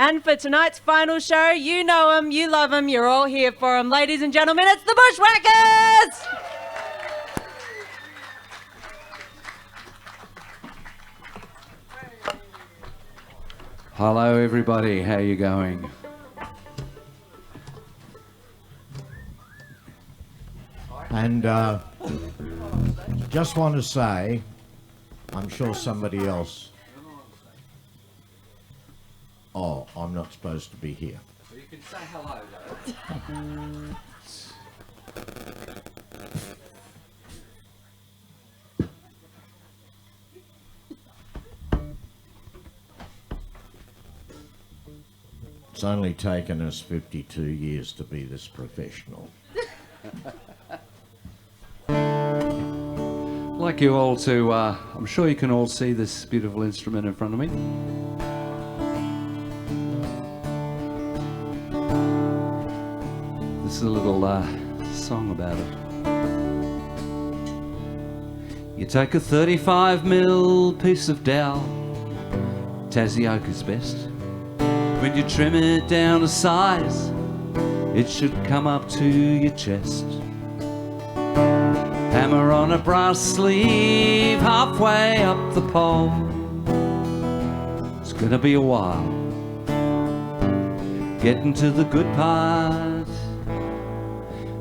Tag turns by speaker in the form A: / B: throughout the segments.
A: And for tonight's final show, you know them, you love them, you're all here for them. Ladies and gentlemen, it's the Bushwackers!
B: Hello everybody, how you going?
C: And just want to say, I'm sure somebody else... Oh, I'm not supposed to be here.
B: You can say hello though.
C: It's only taken us 52 years to be this professional.
B: I'd like you all to, I'm sure you can all see this beautiful instrument in front of me. This is a little song about it. You take a 35mm piece of dowel, Tassie oak is best. When you trim it down to size, it should come up to your chest. Hammer on a brass sleeve halfway up the pole. It's gonna be a while getting to the good part.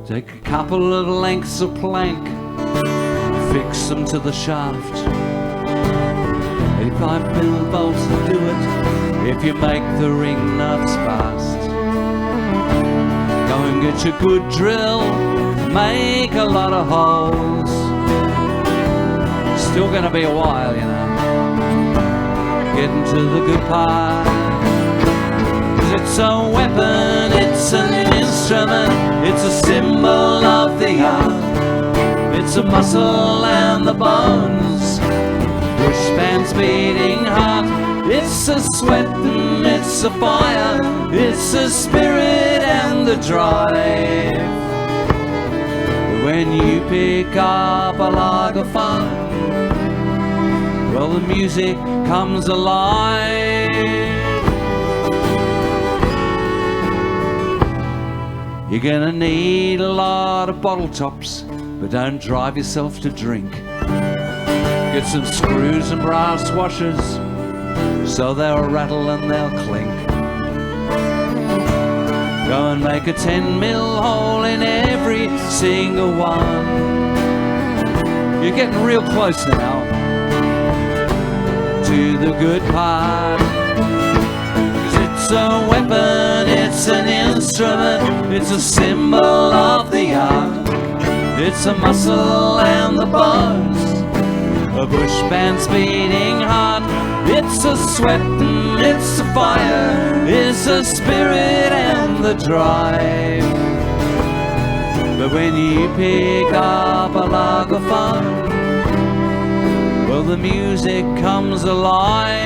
B: Take a couple of lengths of plank, fix them to the shaft. 85mm bolts will do it if you make the ring nuts fast. Go and get your good drill, make a lot of holes. Still gonna be a while, you know, getting to the good part. 'Cause it's a weapon, it's an instrument, it's a symbol of the art. It's a muscle and the bones, bush band's beating heart. It's a sweat and it's a fire, it's a spirit and the drive. When you pick up a Lagerphone, well, the music comes alive. You're gonna need a lot of bottle tops, but don't drive yourself to drink. Get some screws and brass washers, so they'll rattle and they'll clink. Go and make a 10mm hole in every single one. You're getting real close now to the good part. 'Cause it's a weapon, it's an instrument, it's a symbol of the art. It's a muscle and the bones, a bush band's beating heart. It's a sweat and it's a fire, it's a spirit and the drive. But when you pick up a Lagerphone, well, the music comes alive.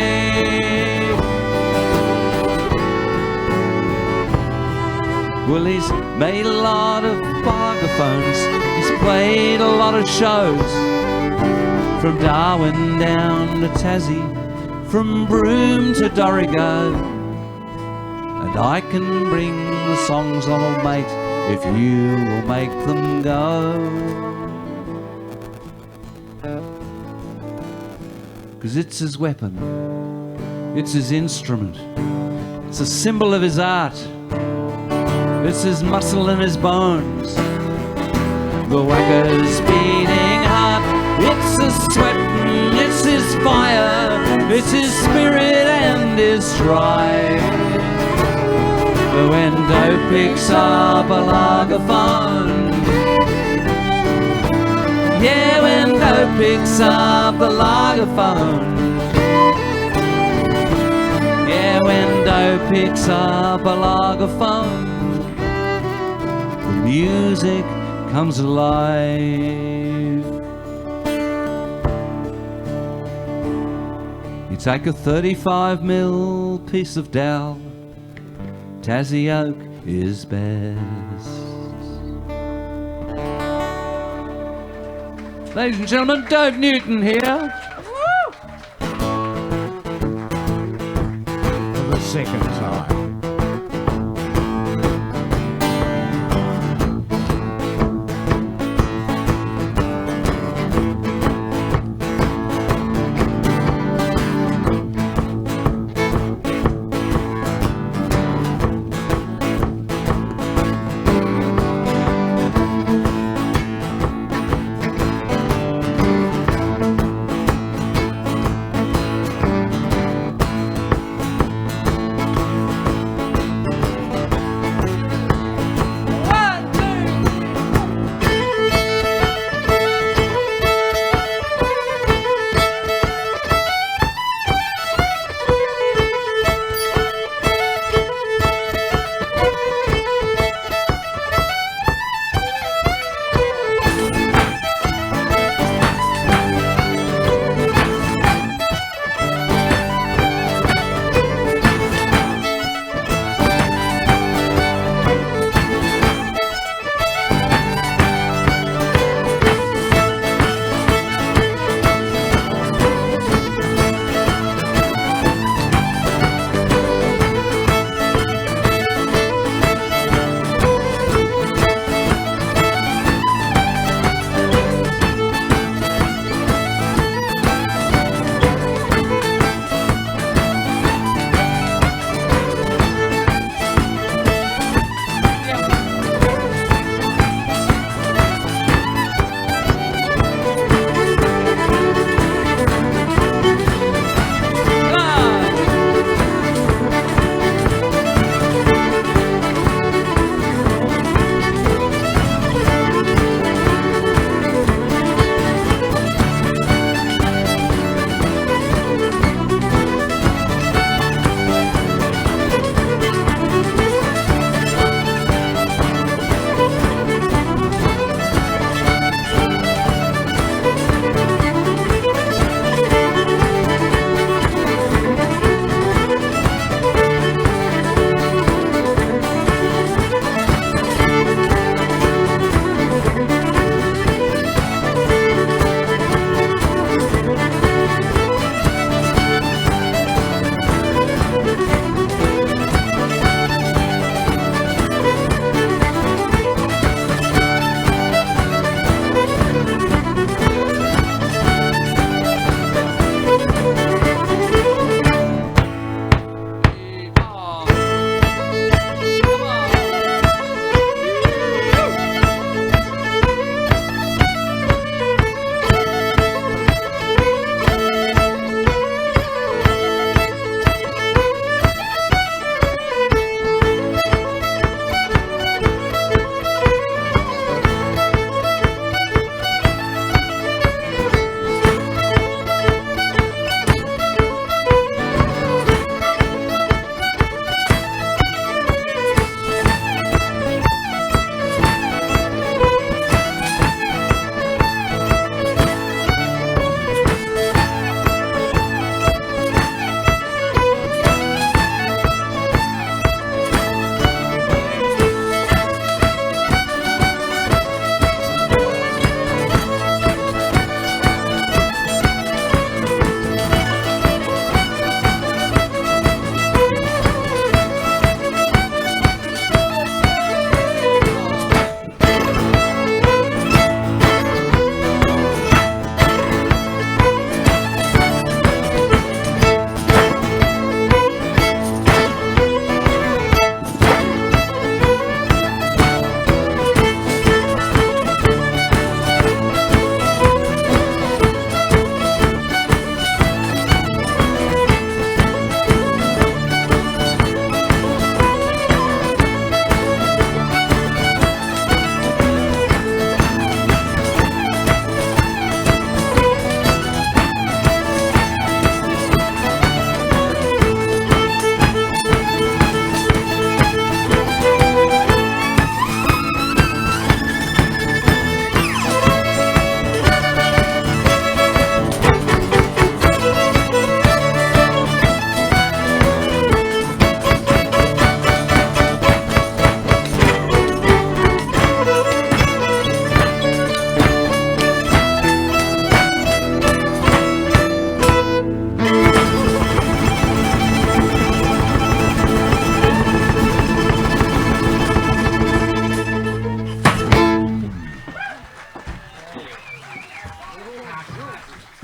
B: Well, he's made a lot of Lagerphones, he's played a lot of shows, from Darwin down to Tassie, from Broome to Dorrigo. And I can bring the songs on, old mate, if you will make them go. 'Cause it's his weapon, it's his instrument, it's a symbol of his art, it's his muscle and his bones, the whacker's beating heart. It's a sweat, it's his fire, it's his spirit and his drive. But when Dobe picks up a Lagerphone, yeah, when Dobe picks up a Lagerphone, yeah, when Dobe picks up a Lagerphone, the music comes alive. You take a 35mm piece of dowel, Tassie oak is best. Ladies and gentlemen, Dobe Newton here.
C: For the second time.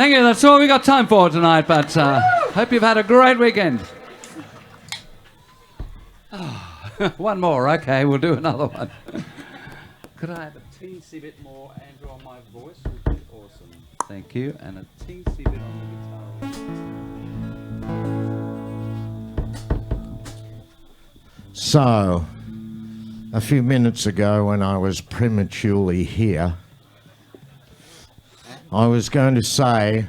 B: thank you. That's all we got time for tonight, but hope you've had a great weekend. Oh, one more. Okay, we'll do another one. Could I have a teensy bit more, Andrew, on my voice? Would be awesome. Thank you. And a teensy bit on the guitar.
C: So, a few minutes ago when I was prematurely here, I was going to say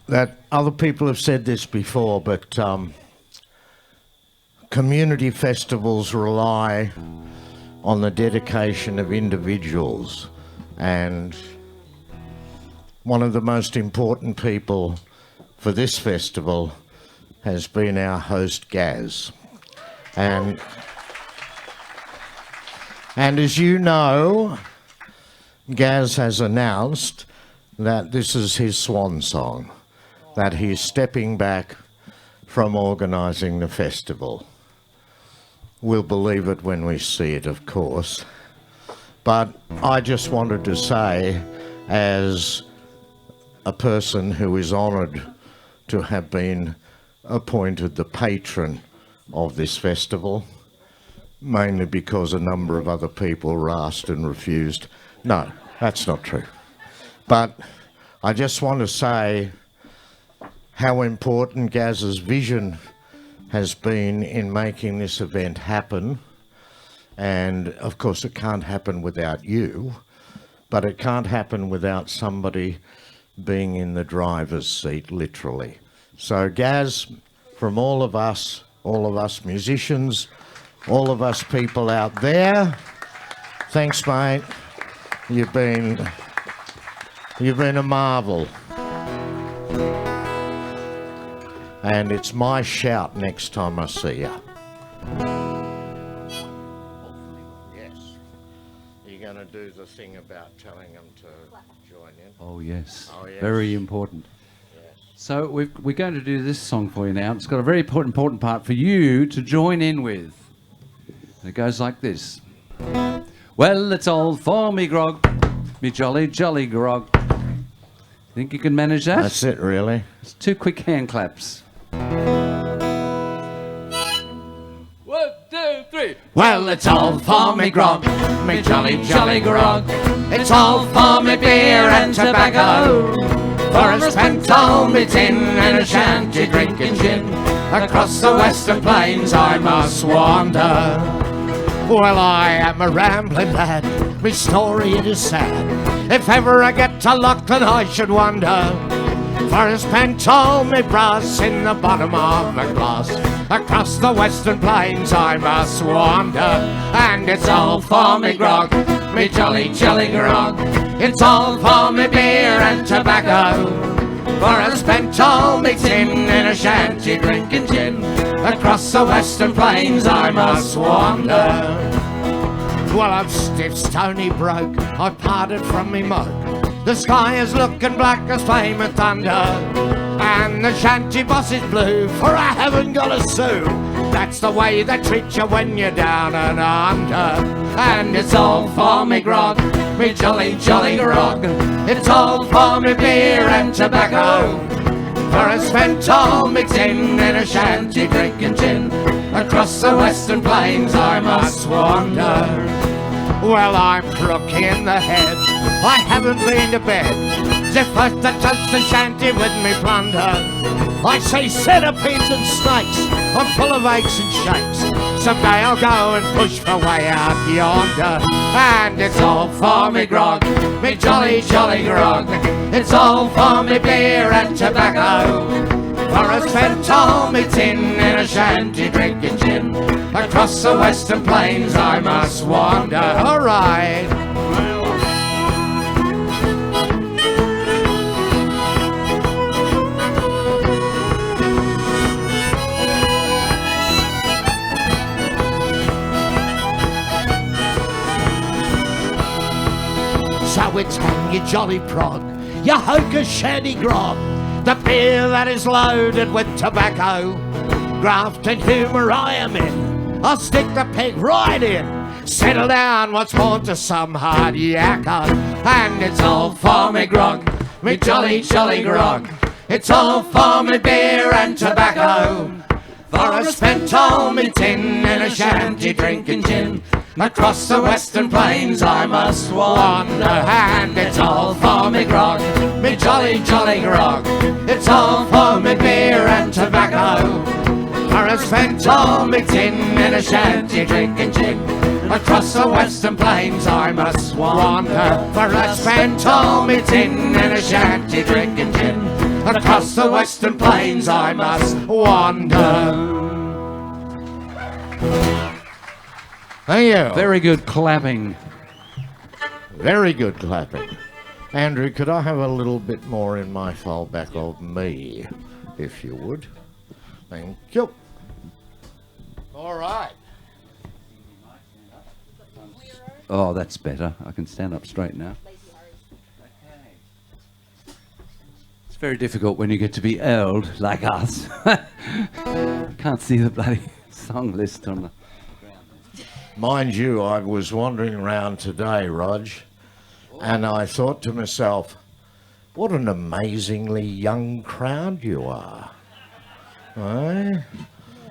C: that other people have said this before, but community festivals rely on the dedication of individuals, and one of the most important people for this festival has been our host Gaz. And as you know, Gaz has announced that this is his swan song, that he's stepping back from organising the festival. We'll believe it when we see it, of course. But I just wanted to say, as a person who is honoured to have been appointed the patron of this festival, mainly because a number of other people were asked and refused. No, that's not true. But I just want to say how important Gaz's vision has been in making this event happen. And of course it can't happen without you, but it can't happen without somebody being in the driver's seat, literally. So Gaz, from all of us musicians, all of us people out there, thanks mate. You've been a marvel. And it's my shout next time I see you. Yes. You're going to do the thing about telling them to join in?
B: Oh, yes.
C: Oh, yes.
B: Very important.
C: Yes.
B: So we're going to do this song for you now. It's got a very important part for you to join in with. And it goes like this. Well, it's all for me grog, me jolly, jolly grog. Think you can manage that?
C: That's it, really.
B: It's 2 quick hand claps. 1, 2, 3.
D: Well, it's all for me grog, me jolly, jolly grog. It's all for me beer and tobacco. For I spent all me tin in a shanty drinking gin. Across the western plains I must wander. Well, I am a rambling lad, me story it is sad. If ever I get to Lachlan I should wonder. For I spent all me brass in the bottom of a glass. Across the western plains I must wander. And it's all for me grog, me jolly, jolly grog. It's all for me beer and tobacco. For I spent all me tin in a shanty drinking gin. Across the western plains I must wander. Well, I'm stiff, stony broke, I've parted from me mug. The sky is looking black as flame and thunder. And the shanty boss is blue, for I haven't got a sou. That's the way they treat you when you're down and under. And it's all for me grog, me jolly, jolly grog. It's all for me beer and tobacco. For I spent all me tin in a shanty drinking gin. Across the western plains I must wander. Well, I'm crooky in the head, I haven't been to bed. The first that touched the shanty with me plunder. I say centipedes and snakes, I'm full of aches and shakes. Someday I'll go and push my way out yonder. And it's all for me grog, me jolly, jolly grog. It's all for me beer and tobacco. For I spent all me tin in a shanty drinking gin. Across the western plains I must wander. All right. So it's hang you jolly prog, you hocus shanty grog. The beer that is loaded with tobacco. Graft and humour I am in, I'll stick the peg right in. Settle down, what's more to some hard yakka. And it's all for me grog, me jolly, jolly grog. It's all for me beer and tobacco. For I spent all me tin in a shanty drinking gin. Across the western plains I must wander, and it's all for me grog, me jolly, jolly grog. It's all for me beer and tobacco. For I spent all me tin in a shanty drinking gin. Across the western plains I must wander, for I spent all me tin in a shanty drinking gin. Across the western plains I must wander.
C: Thank you.
B: Very good clapping.
C: Very good clapping. Andrew, could I have a little bit more in my fallback of me, if you would? Thank you. All right.
B: Oh, that's better. I can stand up straight now. It's very difficult when you get to be old, like us. Can't see the bloody song list on the...
C: Mind you, I was wandering around today, Rog, and I thought to myself, what an amazingly young crowd you are. Eh?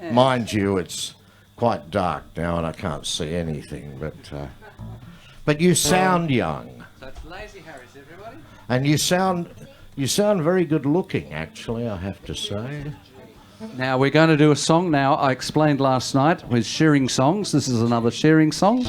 C: Yeah. Mind you, it's quite dark now and I can't see anything, but you sound young.
B: So it's Lazy Harry's, everybody?
C: And you sound very good looking, actually, I have to say.
B: Now we're going to do a song now. I explained last night with shearing songs. This is another shearing song.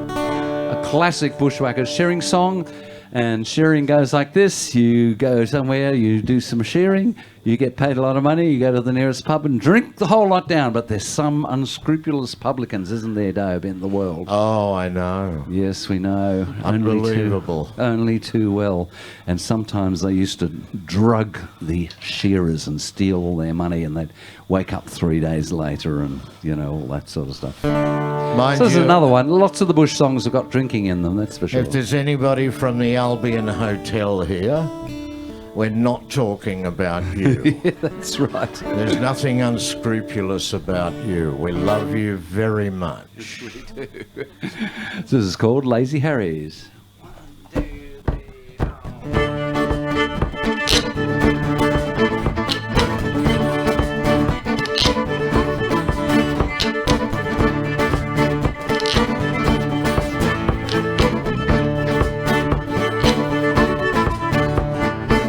B: A classic Bushwackers shearing song. And shearing goes like this. You go somewhere, you do some shearing, you get paid a lot of money, you go to the nearest pub and drink the whole lot down. But there's some unscrupulous publicans, isn't there, Dobe, in the world?
C: Oh, I know.
B: Yes, we know.
C: Unbelievable.
B: Only too well. And sometimes they used to drug the shearers and steal all their money, and they'd wake up 3 days later and, you know, all that sort of stuff.
C: Mind
B: So there's
C: you,
B: another one. Lots of the Bush songs have got drinking in them, that's for sure.
C: if there's anybody from the Albion Hotel here, we're not talking about you.
B: Yeah, that's right.
C: There's nothing unscrupulous about you. We love you very much.
B: We do. This is called Lazy Harry's.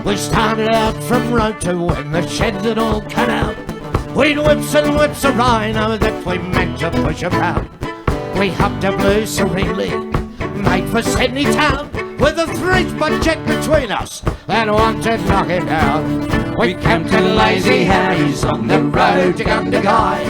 D: We started out from Roto when the sheds had all cut out. We'd whips and whips of rhino that we meant to push about. We hopped a blue serenely, made for Sydney town, with a 3-spot jet between us and wanted to knock it down. We camped at Lazy Harry's on the road to Gundagai,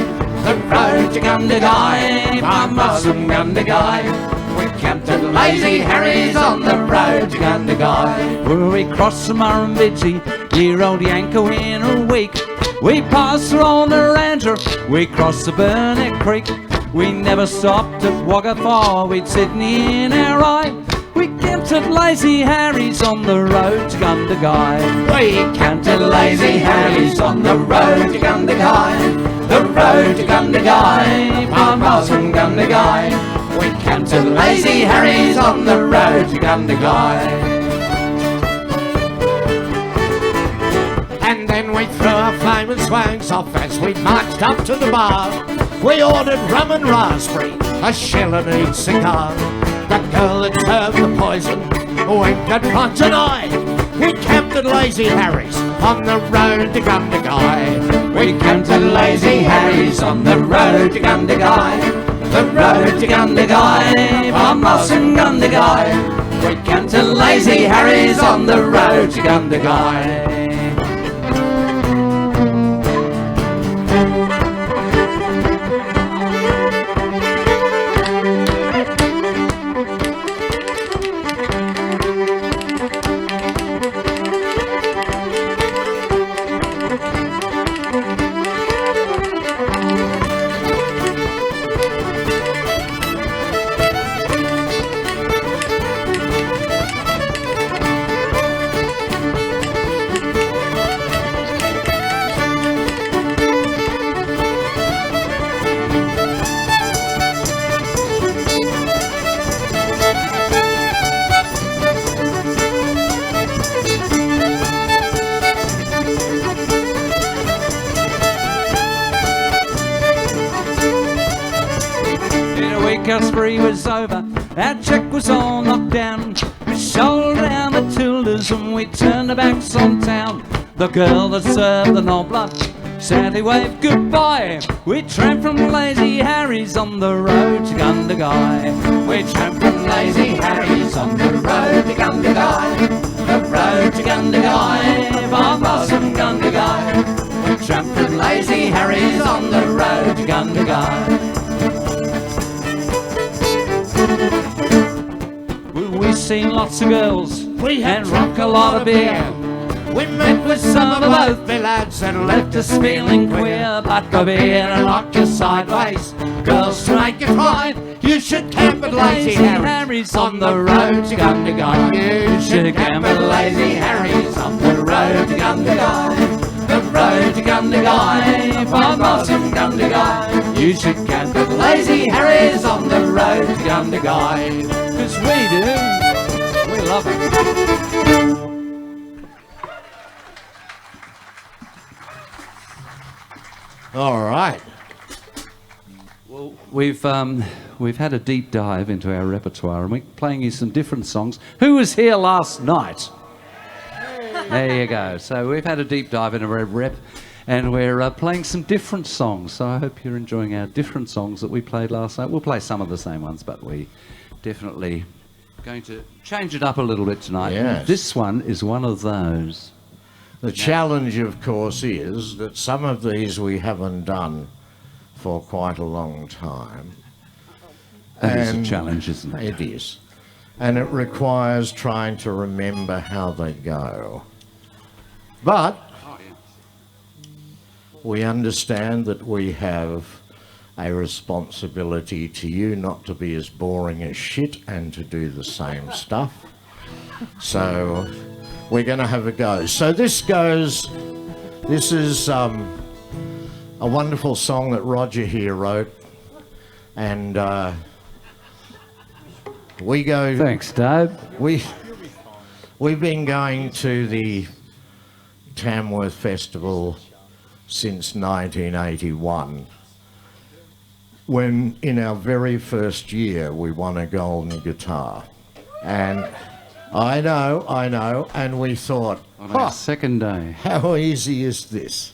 D: the road to Gundagai, Farmers and Gundagai. We camped at Lazy Harry's on the road to Gundagai.
B: Where we crossed the Murrumbidgee, year-old Yanko in a week. We passed along the Ranger, we crossed the Burnett Creek. We never stopped at Wagga Fall, we'd Sydney in our eye. We camped at Lazy Harry's on the road to Gundagai.
D: We camped at Lazy Harry's on the road to Gundagai, the road to Gundagai, 5 miles from Gundagai. We camped at Lazy Harry's on the road to Gundagai. And then we threw our flaming swanks off as we marched up to the bar. We ordered rum and raspberry, a shilling each cigar. The girl that served the poison winked at Punch and I. We camped at Lazy Harry's on the road to Gundagai. We camped at Lazy Harry's on the road to Gundagai, the road to Gundagai, Farmers and Gundagai. We camped at Lazy Harry's on the road to Gundagai.
B: workhouse free was over, our check was all knocked down. We shouldered down the tildes and we turned our backs on town. The girl that served the nobler sadly waved goodbye. We tramped from Lazy Harry's on the road to Gundagai.
D: We tramped from Lazy Harry's on the road to Gundagai. The road to Gundagai, far far from Gundagai. We tramped from Lazy Harry's on the road to Gundagai.
B: We seen lots of girls
D: We had
B: and drunk a lot of beer.
D: We met with some of the loafy lads that left us feeling queer. But go beer and lock you sideways, girls to make you cry. You should camp at Lazy Harry's on the road to Gundagai. You should camp at Lazy Harry's on the road to Gundagai. The road to Gundagai, 5 miles from Gundagai. You should camp at Lazy Harry's on the road to Gundagai.
B: 'Cause we do. We love it.
C: All right.
B: Well, we've had a deep dive into our repertoire and we're playing you some different songs. Who was here last night? There you go. So we've had a deep dive into our rep and we're playing some different songs. So I hope you're enjoying our different songs that we played last night. We'll play some of the same ones, but we definitely going to change it up a little bit tonight.
C: Yes.
B: This one is one of those.
C: The challenge, of course, is that some of these we haven't done for quite a long time.
B: That is a
C: And
B: challenge, isn't it?
C: It is. And it requires trying to remember how they go. But we understand that we have a responsibility to you not to be as boring as shit and to do the same stuff. So we're going to have a go. So this is a wonderful song that Roger here wrote. And we go...
B: Thanks, Dave.
C: We've been going to the Tamworth Festival since 1981, when in our very first year we won a golden guitar. And I know, and we thought,
B: On our second day.
C: how easy is this?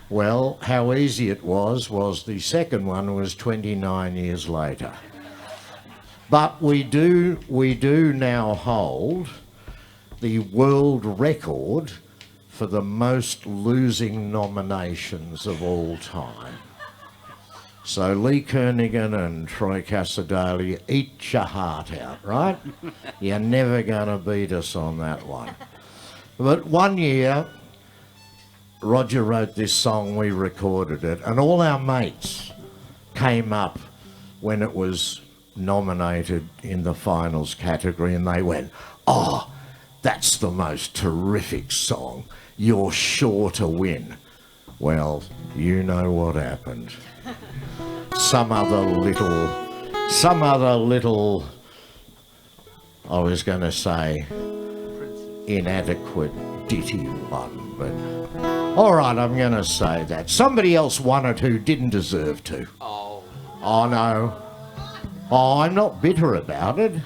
C: Well, how easy it was the second one was 29 years later. But we do now hold the world record for the most losing nominations of all time. So Lee Kernaghan and Troy Cassadaly, eat your heart out, right? You're never going to beat us on that one. But one year, Roger wrote this song, we recorded it, and all our mates came up when it was nominated in the finals category, and they went, "Oh, that's the most terrific song. You're sure to win." Well, you know what happened. Some other little, I was going to say, inadequate ditty one, but all right, I'm going to say that. Somebody else won it who didn't deserve to. Oh no. Oh, I'm not bitter about it.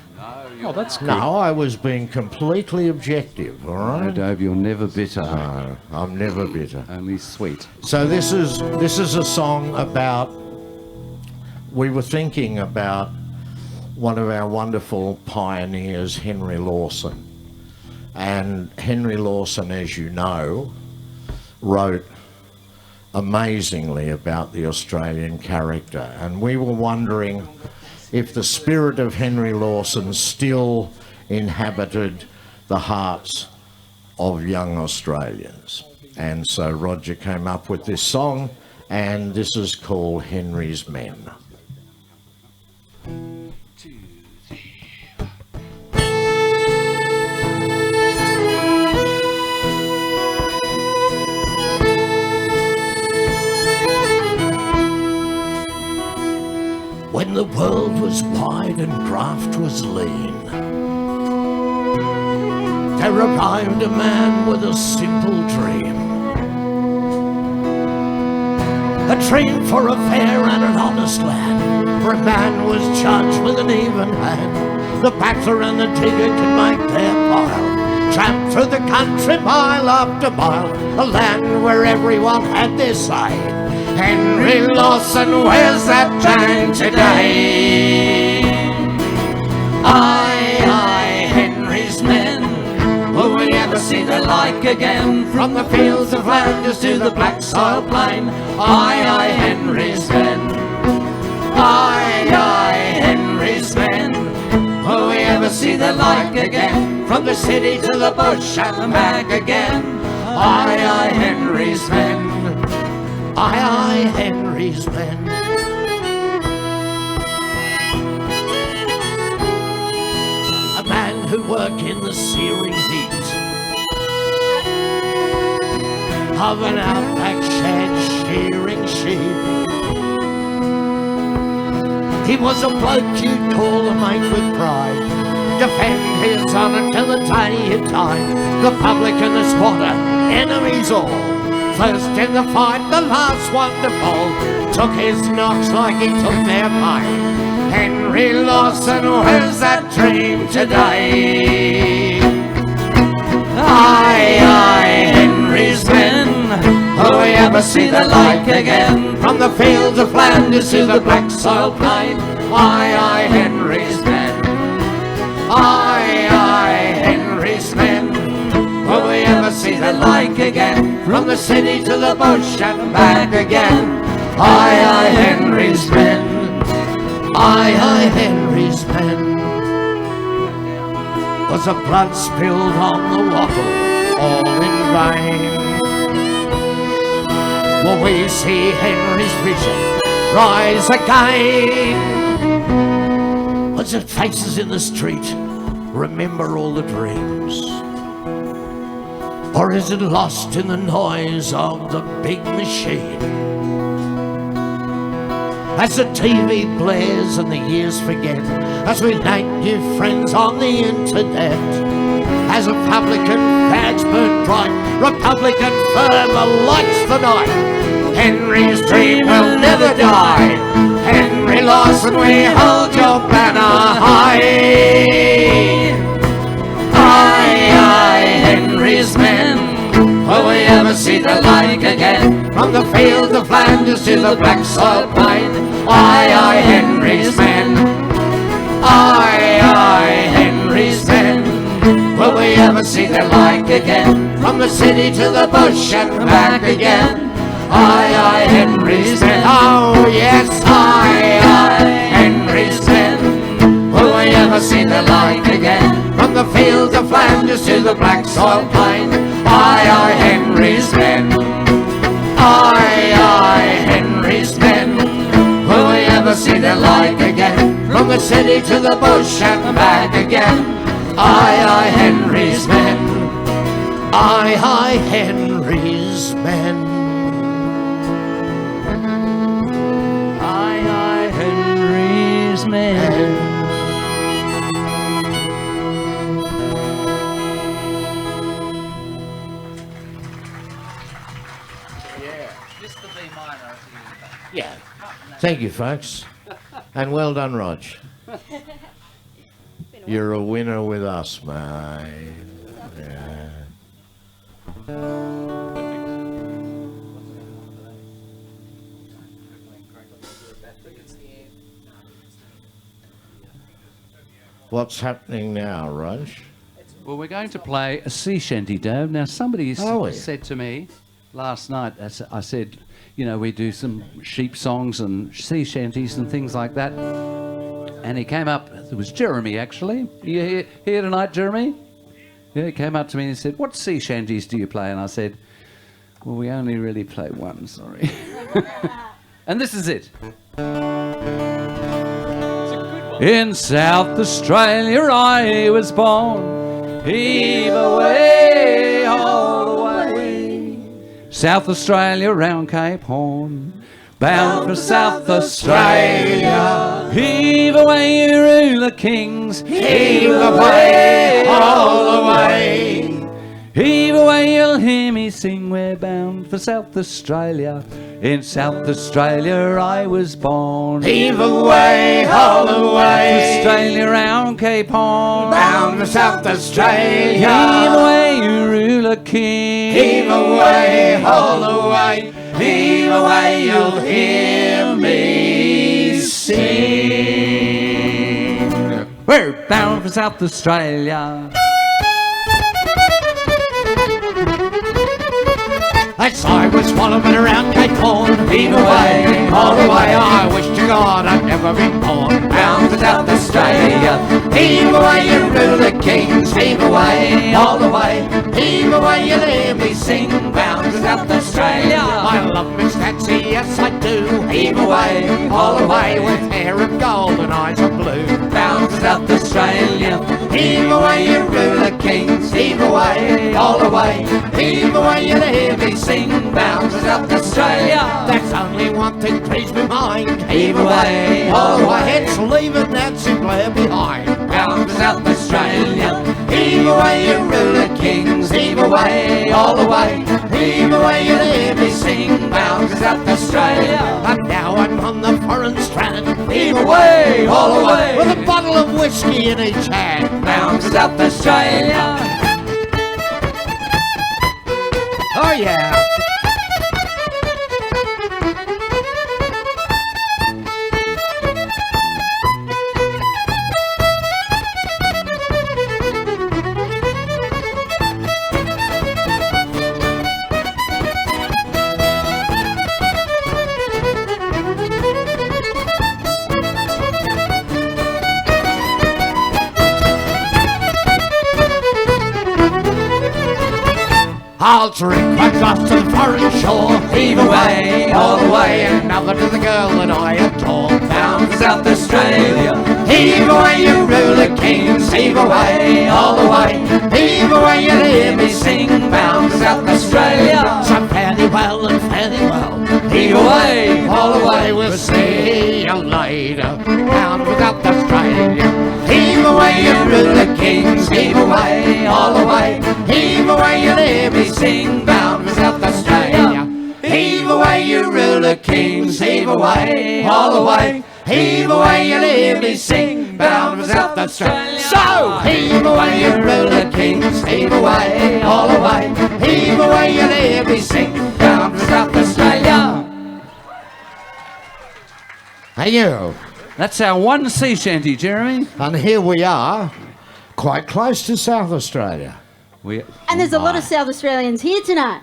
B: Oh, that's good.
C: No, I was being completely objective, all right?
B: No, Dave, you're never bitter.
C: No, I'm never bitter.
B: Only sweet.
C: So this is a song about, we were thinking about one of our wonderful pioneers, Henry Lawson. And Henry Lawson, as you know, wrote amazingly about the Australian character. And we were wondering if the spirit of Henry Lawson still inhabited the hearts of young Australians. And so Roger came up with this song, and this is called Henry's Men. When the world was wide and craft was lean, there arrived a man with a simple dream.
D: a dream for a fair and an honest land, where a man was judged with an even hand. The battler and the digger could make their pile, tramp through the country mile after mile, a land where everyone had their say. Henry Lawson, where's that train today? Aye, Henry's men, will we ever see the like again? From the fields of Flanders to the black soil plain. Aye, Henry's men. Aye, Henry's men, will we ever see the like again? From the city to the bush and back again. Aye, Henry's men. Aye, Henry's men. A man who worked in the searing heat of an outback shed shearing sheep. He was a bloke you'd call a mate with pride, defend his honour till the day he died. The public and the squatter, enemies all, first in the fight, the last one to fall, took his knocks like he took their pay. Henry Lawson, where's that dream today? Aye, Henry's men, will we ever see the like again? From the fields of Flanders to the black soil plain. Aye, Henry's men. Aye, Henry's men, will we ever see the like again? From the city to the bush and back again. Aye, Henry's men. Aye, Henry's men. Was the blood spilled on the wattle all in vain? Will we see Henry's vision rise again? Was it faces in the street remember all the dreams? Or is it lost in the noise of the big machine? As the TV blares and the years forget, as we make new friends on the internet, as Republican flags burn bright, Republican fervour lights the night, Henry's dream will never die. Henry Lawson, we hold your banner high. Aye, Henry's men, will we ever see the like again? From the fields of Flanders to the black soil plain. Aye, Henry's men. Aye, Henry's men, will we ever see the like again? From the city to the bush and back again. Aye, Henry's men. Oh yes, aye, Henry's men, will we ever see the like again? From the fields of Flanders to the black soil plain. Aye, Henry's men. Aye, Henry's men, will we ever see the like again? From the city to the bush and back again. Aye, Henry's men. Aye, Henry's men.
B: Aye, Henry's men.
C: Yeah. Thank you, folks. And well done, Rog. You're a winner with us, mate. Yeah. What's happening now, Rog?
B: Well, we're going to play a sea shanty, Dave. Now, somebody
C: Oh, yeah.
B: said to me last night, I said, you know, we do some sheep songs and sea shanties and things like that. And he came up, it was Jeremy actually. You here tonight, Jeremy? Yeah, he came up to me and he said, what sea shanties do you play? And I said, well, we only really play one, sorry. And this is it. In South Australia I was born, heave away all the way. South Australia round Cape Horn, bound for South Australia. Heave away, you ruler kings, heave away all the way. Either way you'll hear me sing, we're bound for South Australia. In South Australia I was born.
D: Heave away, haul away,
B: Australia round Cape Horn.
D: bound for South Australia.
B: Heave away, you ruler king.
D: Heave away, haul away, heave away, you'll hear me sing.
B: We're bound for South Australia.
D: As I was following around Cape Horn, heave away, all the way. I wish to God I'd never been born. Bound for South Australia. Heave away, you ruler kings. Heave away, all the way. Heave away, you'll hear me sing. Bound for South Australia. I love Miss Patsy, yes I do. Heave away, all the way. With hair of gold and eyes of blue. Bound for South Australia. Heave away, you ruler kings. Heave away, all the way. Heave away, you'll hear me sing. Bound for South Australia. That's only one thing please me mind. Heave away, all the way. It's leaving Nancy Blair behind. Bound for South Australia. Heave away, you ruler kings. Heave away, all the way. Heave away, you'll hear me sing. Bound for South Australia. And now I'm on the foreign strand. Heave away, all the way. With a bottle of whiskey in each hand. Bound for South Australia. Oh yeah. I'll drink my glass to the foreign shore. Heave away, all the way. Another to the girl that I adore. Bound for South Australia. Heave away, you ruler kings. Heave away, all the way. Heave away, you'll hear me sing. Bound for South Australia. So fare thee well and fare thee well. Heave away, all the way. We'll see you later. Bound for South Australia. Heave away, you ruler kings. Heave away, all the way. Heave away, you'll hear me sing. Bound for South Australia. Heave away, you ruler kings. Heave away, all the way. Heave away, you'll hear me sing. Bound for South Australia. So heave away, you ruler kings. Heave away, all the way. Heave away, you'll hear me sing. Bound for South Australia. Hey you.
B: That's our one sea shanty, Jeremy.
C: And here we are, quite close to South Australia.
E: And there's a lot of South Australians here tonight.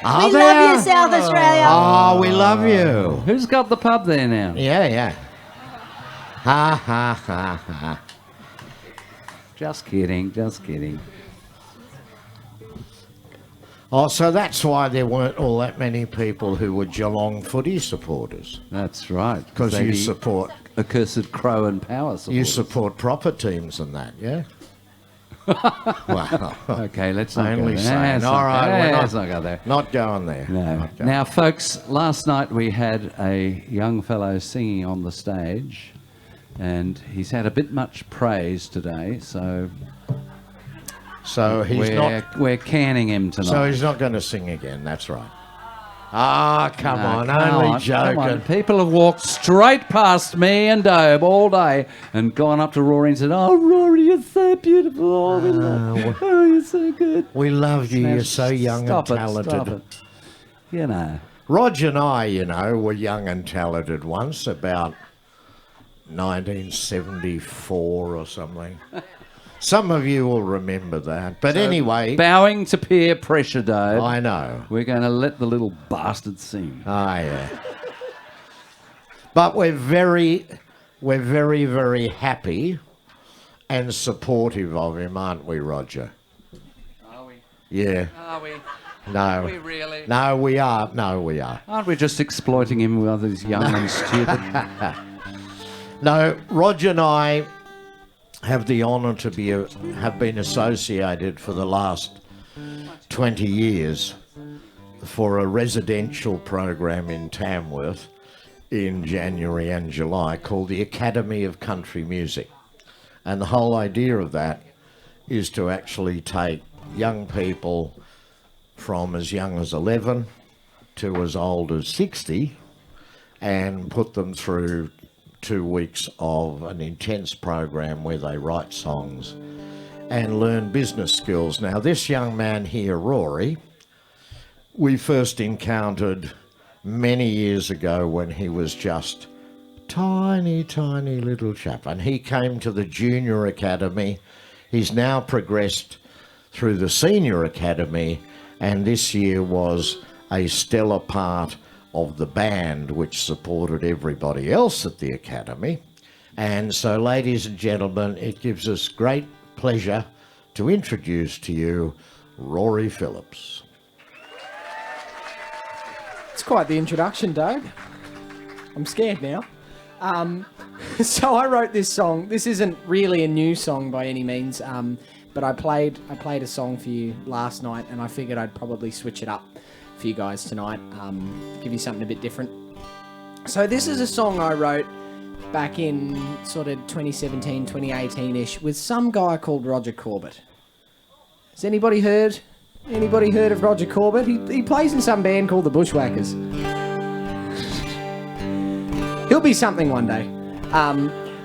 C: Are
E: We
C: there?
E: love you, South Australia.
C: Oh, we love you.
B: Who's got the pub there now?
C: Yeah, yeah. Ha, ha, ha, ha.
B: Just kidding, just kidding.
C: Oh, so that's why there weren't all that many people who were Geelong footy supporters.
B: That's right.
C: Because
B: They
C: you
B: be
C: support
B: accursed Crow and Power supporters.
C: you support proper teams and that, yeah? Well,
B: Okay, let's not
C: only
B: go there.
C: saying.
B: Let's
C: All
B: not-
C: right, we're
B: let's not go there.
C: not going there.
B: No.
C: Not going.
B: Now, folks, last night we had a young fellow singing on the stage, and he's had a bit much praise today, so
C: So
B: we're canning him tonight.
C: So he's not going to sing again. That's right. Ah, come
B: No,
C: on,
B: come
C: only
B: on, come on.
C: joking.
B: People have walked straight past me and Dobe all day and gone up to Rory and said, "Oh, Rory, you're so beautiful. Oh, we love, oh you're so good."
C: We love you. You're
B: Now,
C: so young
B: stop
C: and
B: it,
C: talented.
B: stop it. You know.
C: Roger and I, were young and talented once, about 1974 or something. Some of you will remember that. But anyway,
B: Bowing to peer pressure, Dobe.
C: I know.
B: We're going to let the little bastard sing.
C: Ah, yeah. But we're very, very happy and supportive of him, aren't we, Roger?
B: Are we?
C: Yeah.
B: Are we?
C: No.
B: We really?
C: No, we are. No, we are.
B: Aren't we just exploiting him while he's young and stupid?
C: No, Roger and I have the honour to have been associated for the last 20 years for a residential program in Tamworth in January and July called the Academy of Country Music. And the whole idea of that is to actually take young people from as young as 11 to as old as 60 and put them through 2 weeks of an intense program where they write songs and learn business skills. Now, this young man here, Rory, we first encountered many years ago when he was just tiny little chap, and he came to the junior academy. He's now progressed through the senior academy, and this year was a stellar part of the band which supported everybody else at the academy. And so, ladies and gentlemen, it gives us great pleasure to introduce to you Rory Phillips.
F: It's quite the introduction, Dobe. I'm scared now. So I wrote this song. This isn't really a new song by any means, but I played a song for you last night, and I figured I'd probably switch it up for you guys tonight, give you something a bit different. So this is a song I wrote back in sort of 2017, 2018-ish with some guy called Roger Corbett. Has anybody heard of Roger Corbett? He plays in some band called the Bushwackers. He'll be something one day.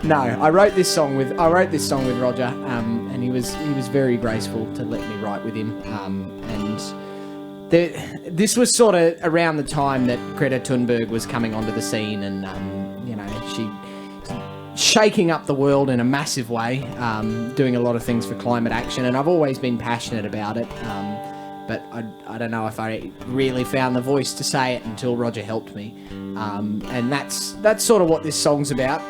F: No, I wrote this song with Roger, and he was very graceful to let me write with him. This was sort of around the time that Greta Thunberg was coming onto the scene, and she shaking up the world in a massive way, doing a lot of things for climate action, and I've always been passionate about it. But I don't know if I really found the voice to say it until Roger helped me, and that's sort of what this song's about.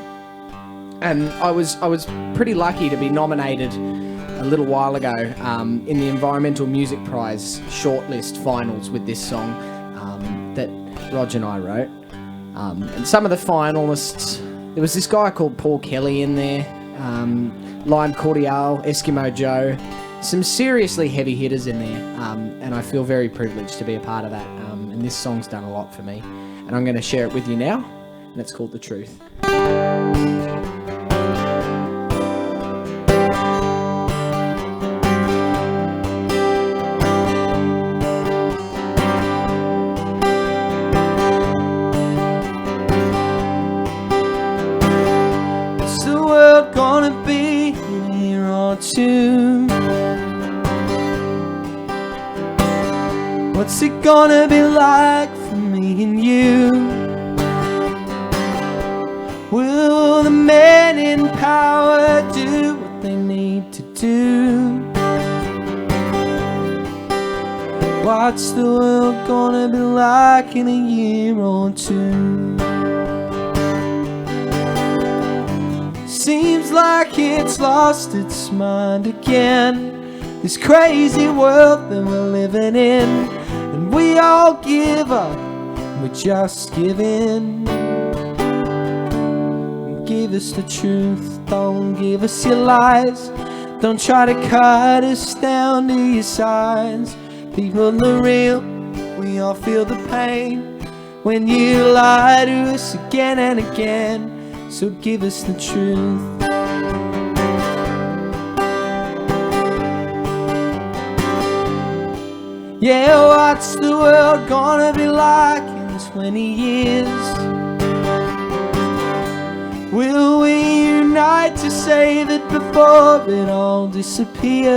F: And I was pretty lucky to be nominated a little while ago in the Environmental Music Prize shortlist finals with this song that Roger and I wrote. And some of the finalists, there was this guy called Paul Kelly in there, Lime Cordial, Eskimo Joe, some seriously heavy hitters in there, and I feel very privileged to be a part of that. And this song's done a lot for me, and I'm going to share it with you now, and it's called The Truth.
B: What's the world gonna be in a year or two? What's it gonna be like for me and you? Will the men in power do what they need to do? What's the world gonna be like in a year or two? Seems like it's lost its mind again, this crazy world that we're living in. And we all give up, we just give in. Give us the truth, don't give us your lies. Don't try to cut us down to your size. People are real, we all feel the pain when you lie to us again and again. So give us the truth. Yeah, what's the world gonna be like in 20 years? Will we unite to save it before it all disappears?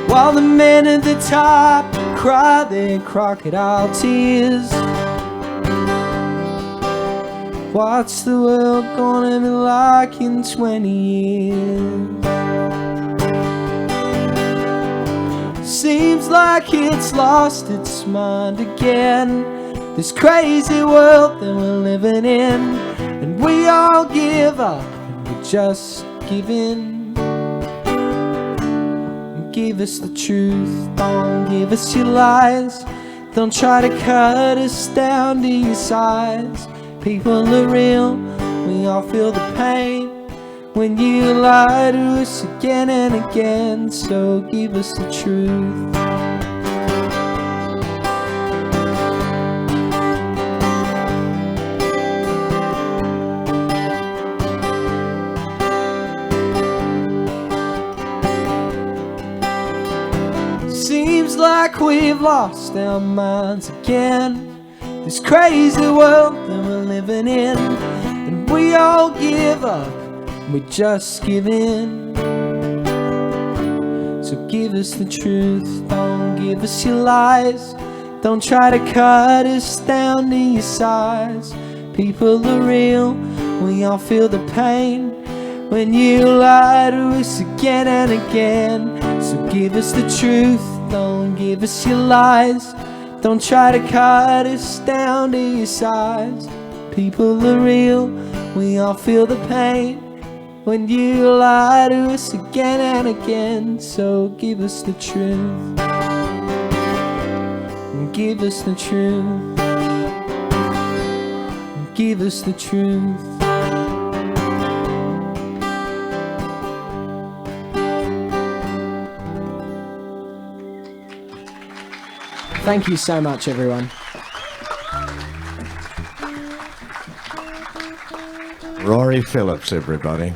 B: While the men at the top cry their crocodile tears. What's the world gonna be like in 20 years? Seems like it's lost its mind again, this crazy world that we're living in. And we all give up and we just give in. Give us the truth, don't give us your lies. Don't try to cut us down to your size. People are real, we all feel the pain when you lie to us again and again. So give us the truth. we've lost our minds again. This crazy world that we're living in, and we all give up, we just give in. So give us the truth, don't give us your lies. Don't try to cut us down to your size. People are real, we all feel the pain when you lie to us again and again. So give us the truth, don't give us your lies. Don't try to cut us down to your size. People are real, we all feel the pain when you lie to us again and again. So give us the truth, give us the truth, give us the truth. Thank you so much, everyone.
C: Rory Phillips, everybody.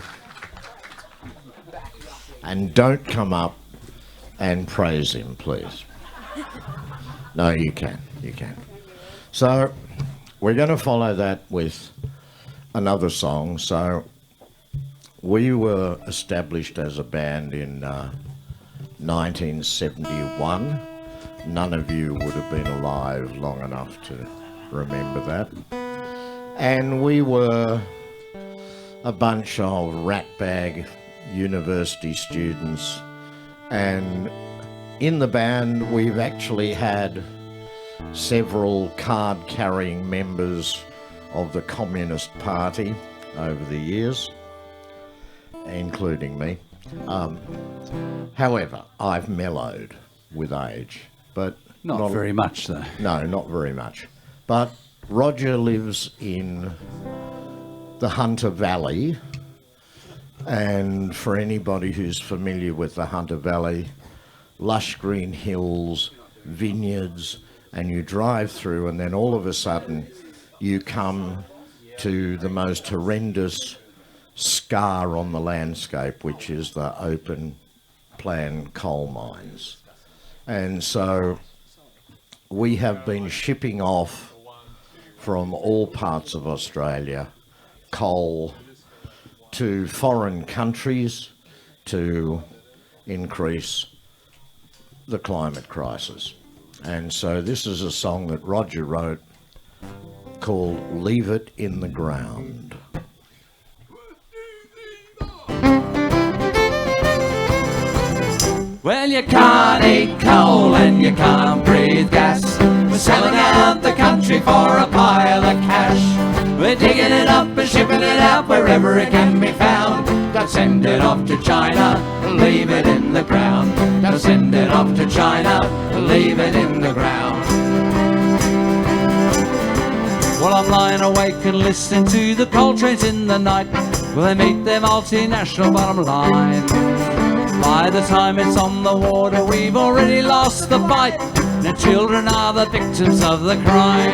C: And don't come up and praise him, please. No, you can. You can. So we're going to follow that with another song. So we were established as a band in 1971. None of you would have been alive long enough to remember that. And we were a bunch of ratbag university students. And in the band, we've actually had several card-carrying members of the Communist Party over the years, including me. However, I've mellowed with age. But
G: not very much, though.
C: No, not very much. But Roger lives in the Hunter Valley, and for anybody who's familiar with the Hunter Valley, lush green hills, vineyards, and you drive through, and then all of a sudden you come to the most horrendous scar on the landscape, which is the open plan coal mines. And so we have been shipping off from all parts of Australia coal to foreign countries to increase the climate crisis. And so this is a song that Roger wrote called Leave It in the Ground.
B: Well, you can't eat coal and you can't breathe gas. We're selling out the country for a pile of cash. We're digging it up and shipping it out wherever it can be found. Don't send it off to China, leave it in the ground. Don't send it off to China, leave it in the ground. Well, I'm lying awake and listening to the coal trains in the night. Well, they meet their multinational bottom line. By the time it's on the water, we've already lost the fight. The children are the victims of the crime.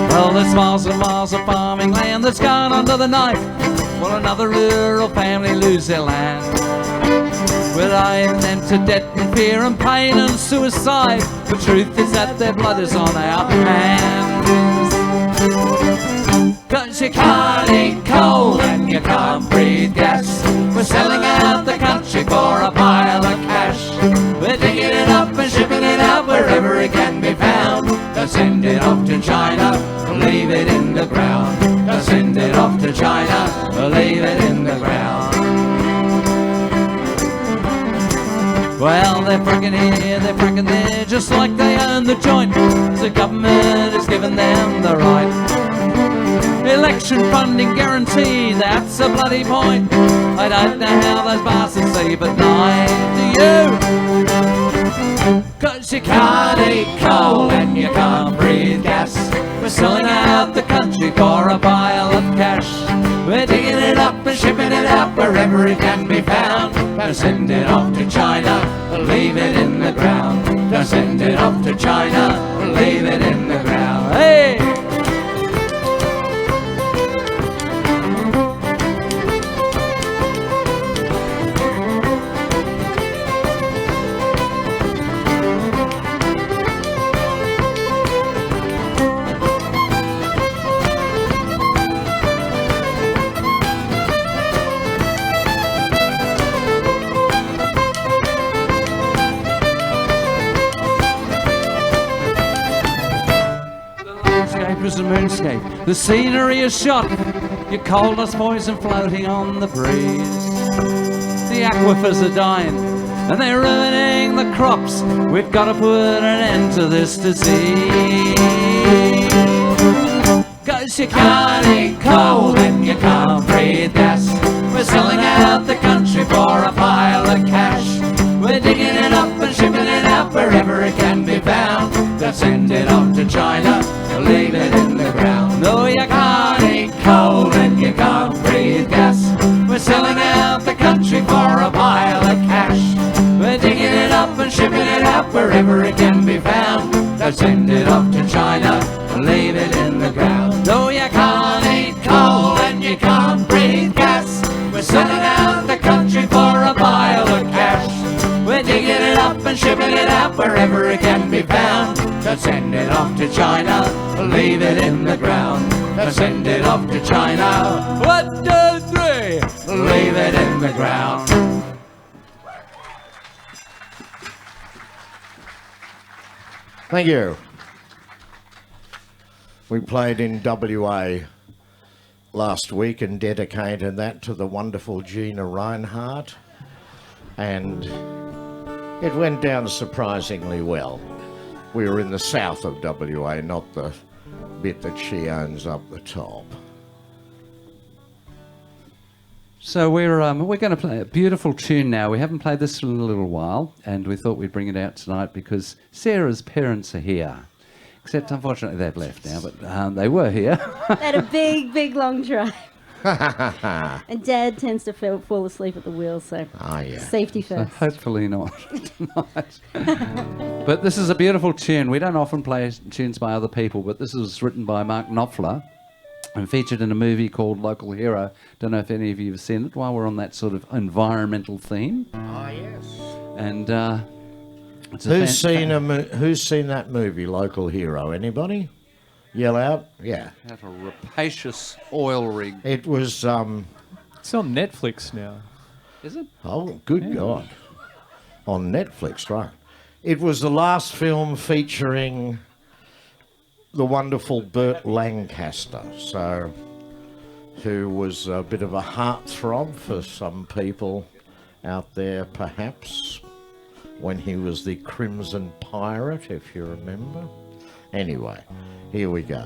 B: Well, there's miles and miles of farming land that's gone under the knife. Well, another rural family lose their land. We're laying them to death in fear and pain and suicide. The truth is that their blood is on our hands. 'Cause you can't eat coal and you can't breathe gas. We're selling out the country for a pile of cash. We're digging it up and shipping it out wherever it can be found. Don't send it off to China, leave it in the ground. Don't send it off to China, leave it in the ground. Well, they're frickin' here, they're frickin' there, just like they own the joint. The government has given them the right. Election funding guarantee, that's a bloody point. I don't know how those bastards sleep at night, do you? 'Cause you can't eat coal and you can't breathe gas. We're selling out the country for a pile of cash. We're digging it up and shipping it out wherever it can be found. Don't send it off to China, leave it in the ground. Don't send it off to China, leave it in the ground. Hey! was a moonscape. The scenery is shot. Your coldness poison floating on the breeze. The aquifers are dying, and they're ruining the crops. We've got to put an end to this disease. 'Cause you can't eat coal and you can't breathe gas. We're selling out the country for a pile of cash. We're digging it up and shipping it out wherever it can be found. They'll send it off to China, they'll leave it in the ground. No, you can't eat coal and you can't breathe gas. We're selling out the country for a pile of cash. We're digging it up and shipping it out wherever it can be found. They'll send it off to China, they'll leave it in the ground. No, you can't eat coal and you can't breathe gas. We're selling out the country for a pile of cash. We're digging it up and shipping it out wherever it can be found. They'll send it off to China, leave it in the ground. They'll send it off to China. 1, 2, 3. Leave it in the ground.
C: Thank you. We played in WA last week and dedicated that to the wonderful Gina Reinhardt, and it went down surprisingly well. We were in the south of WA, not the bit that she owns up the top.
B: So we're going to play a beautiful tune now. We haven't played this for a little while, and we thought we'd bring it out tonight because Sarah's parents are here. Except, unfortunately, they've left now, but they were here.
E: They had a big, big long drive. And Dad tends to fall asleep at the wheel, so safety first.
B: Hopefully not tonight. But this is a beautiful tune. We don't often play tunes by other people, but this was written by Mark Knopfler and featured in a movie called Local Hero. Don't know if any of you have seen it, while we're on that sort of environmental theme.
C: Ah, yes.
B: And
C: who's seen that movie, Local Hero? Anybody? Yell out. Yeah.
B: Have a rapacious oil rig.
C: It was.
G: It's on Netflix now.
B: Is it?
C: Oh, good God. On Netflix, right. It was the last film featuring the wonderful Burt Lancaster, who was a bit of a heartthrob for some people out there, perhaps, when he was the Crimson Pirate, if you remember. Anyway, here we go.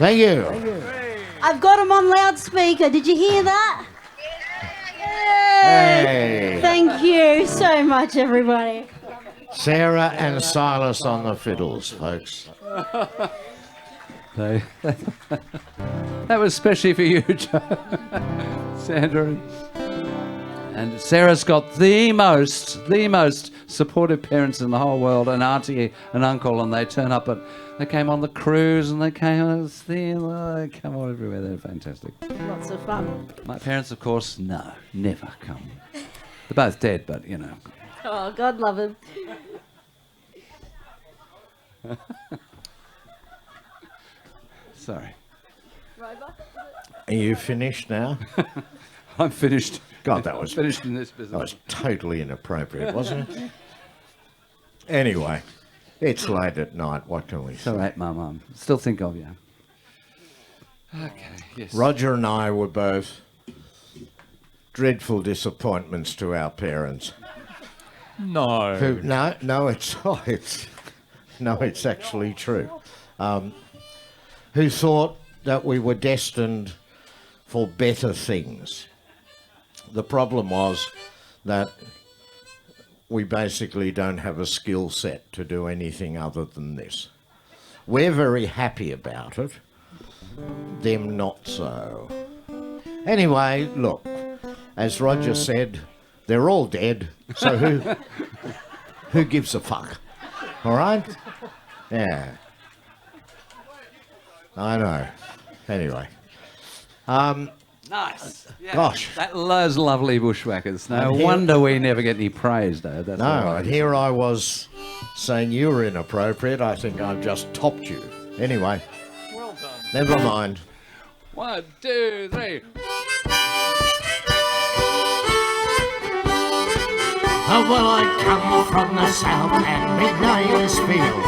C: Thank you.
E: I've got them on loudspeaker. Did you hear that?
C: Hey.
E: Thank you so much, everybody.
C: Sarah and Silas on the fiddles, folks.
B: That was especially for you, Joe. Sandra. And Sarah's got the most supportive parents in the whole world, an auntie and uncle, and they turn up they came on the cruise and they came on they come on everywhere. They're fantastic.
E: Lots of fun.
B: My parents, of course, no, never come. They're both dead, but you know.
E: Oh, God love him.
B: Sorry.
C: Are you finished now?
B: I'm finished.
C: God, that was
B: finished in this business.
C: That was totally inappropriate, wasn't it? Anyway, it's late at night. What can we
B: It's
C: say?
B: all right, Mum. Still think of you. Okay, yes.
C: Roger and I were both dreadful disappointments to our parents.
G: No.
C: It's actually true. Who thought that we were destined for better things. The problem was that we basically don't have a skill set to do anything other than this. We're very happy about it, them not so. Anyway, look, as Roger said, they're all dead, so who gives a fuck? All right? Yeah. I know. Anyway.
B: Nice. Yeah.
C: Gosh.
B: Those lovely bushwhackers. No
C: And here-
B: wonder we never get any praise, though. That's all
C: No,
B: right.
C: and here I was saying you were inappropriate. I think I've just topped you. Anyway.
G: Well done.
C: Never mind.
B: 1, 2, 3.
D: Oh, well, I come from the south and midnight is field.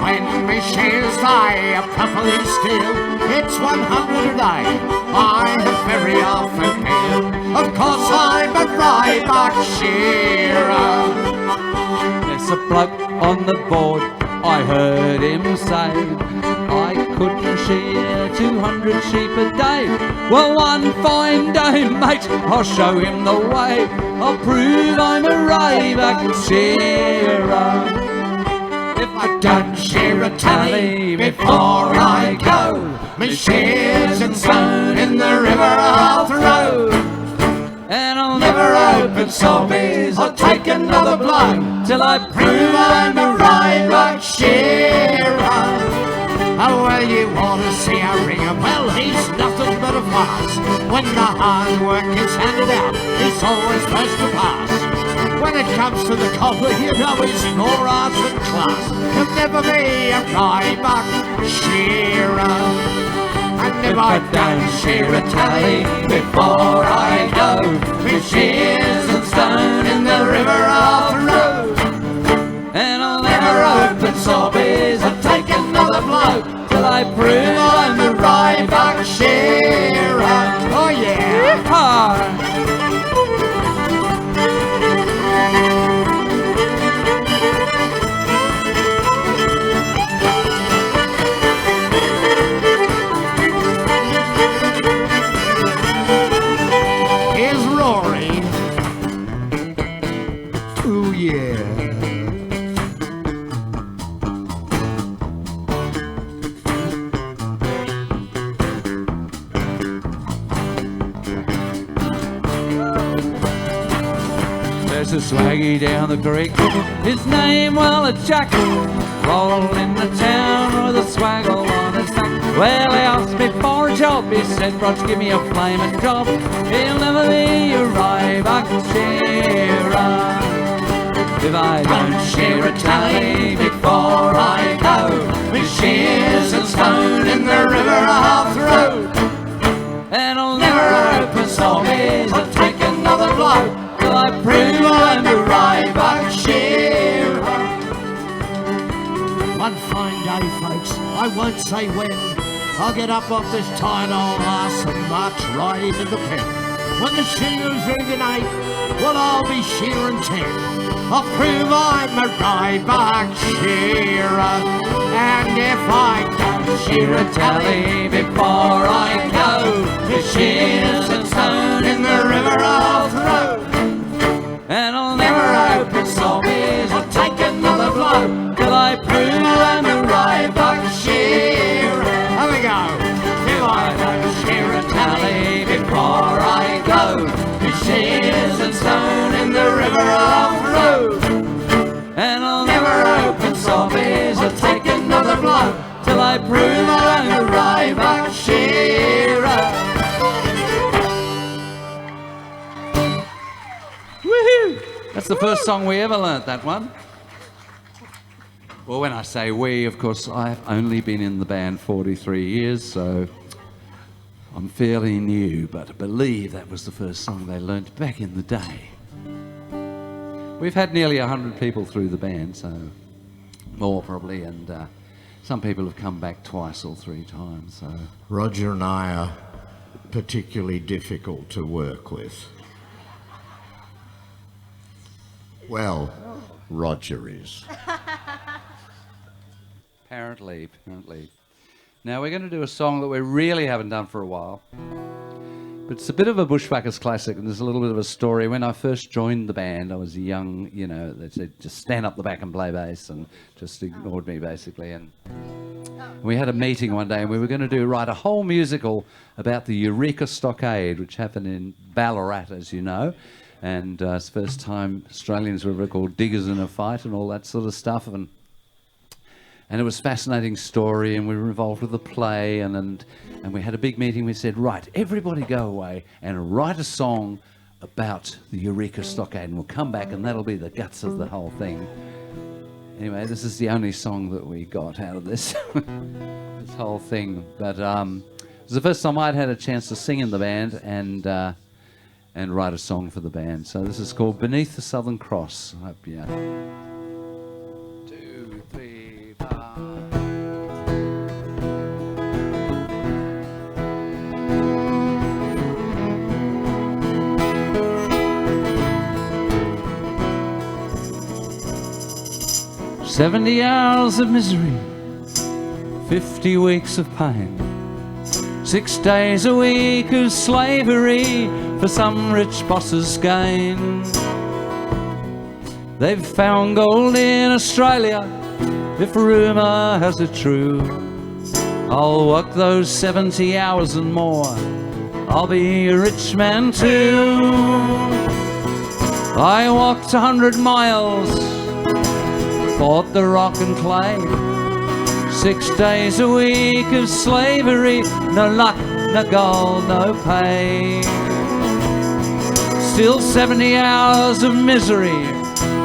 D: When me shares lie a properly still, it's 100 a day. I have very often killed. Of course, I'm a Ryback shearer.
B: There's a bloke on the board, I heard him say, I couldn't shear 200 sheep a day. Well, one fine day, mate, I'll show him the way. I'll prove I'm a Ryback shearer.
D: If I don't shear a tally before I go, me shears and stone in the river I'll throw.
B: And I'll
D: Never open sawbies or take another blow
B: till I
D: prove I'm a Ryback shearer. Oh, well, you want to see a ringer? Well, he's nothing but a farce. When the hard work is handed out, he's always first to pass. When it comes to the cobbler, you know he's more art than class. He'll never be a Ryback shearer. And if I don't shear a tally before I go, me shears and stone in the river I'll throw.
B: And I'll
D: Never open sawbies or take another blow
B: till I prove
D: I'm a Ryback shearer. Oh yeah.
B: hard.
D: Here's Rory. Oh yeah.
B: There's a swaggy down the creek, his name, well, a Jack. Rolling in the town with a swaggle on his back. Well, he asked me for a job, he said, Rog, give me a flaming job. He'll never be a Ryback shearer. If I don't shear a tally before I go, me shears and stone in the river I'll throw. And I'll never open sawbies or take another blow till I prove I'm a Ryback shearer.
D: One fine day, folks, I won't say when, I'll get up off this tired old ass and march right into the pen. When the shearers ring at 8, well, I'll be shearing 10. I'll prove I'm a Ryback shearer. And if I don't shear a tally before I go, the shears and stone in the river I'll throw.
B: And I'll
D: Never open zombies or take another blow till I prove I'm a Ryback shearer. Here we go. If I don't shear a tally before I go, the shears and stone in the river I'll throw.
B: and I'll
D: Never open zombies or take another blow till I prove I'm a Ryback shearer.
B: Woohoo! That's the first song we ever learnt, that one. Well, when I say we, of course, I've only been in the band 43 years, so I'm fairly new, but I believe that was the first song they learnt back in the day. We've had nearly 100 people through the band, so more probably, and some people have come back twice or three times. So
C: Roger and I are particularly difficult to work with. Well, Roger is.
B: apparently. Now we're going to do a song that we really haven't done for a while. But it's a bit of a Bushwackers classic, and there's a little bit of a story. When I first joined the band, I was young, you know, they said, just stand up the back and play bass, and just ignored me, basically. And we had a meeting one day, and we were going to write a whole musical about the Eureka Stockade, which happened in Ballarat, as you know. And it's the first time Australians were ever called diggers in a fight and all that sort of stuff. And it was a fascinating story, and we were involved with the play, and we had a big meeting. We said, right, everybody go away and write a song about the Eureka Stockade, and we'll come back, and that'll be the guts of the whole thing. Anyway, this is the only song that we got out of this, this whole thing. But it was the first time I'd had a chance to sing in the band and write a song for the band. So this is called Beneath the Southern Cross. I hope you... 2, 3, 4. "70 hours of misery, 50 weeks of pain, 6 days a week of slavery for some rich boss's gain. They've found gold in Australia, if rumour has it true. I'll work those 70 hours and more, I'll be a rich man too. I walked 100 miles, fought the rock and clay, 6 days a week of slavery, no luck, no gold, no pay. Still 70 hours of misery,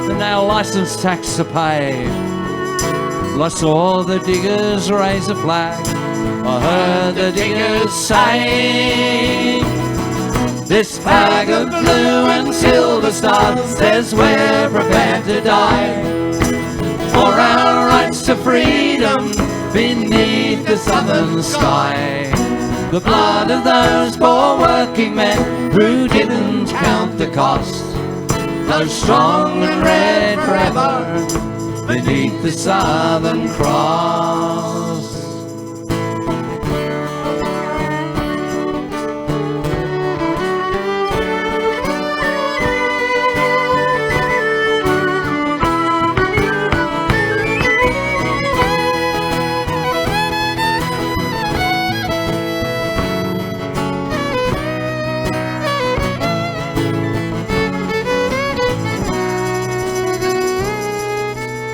B: and now license tax to pay. Well, I saw the diggers raise a flag, I heard the diggers say, this flag of blue and silver stars says we're prepared to die for our rights to freedom beneath the southern sky. The blood of those poor working men who didn't count the cost, those strong and red forever beneath the Southern Cross.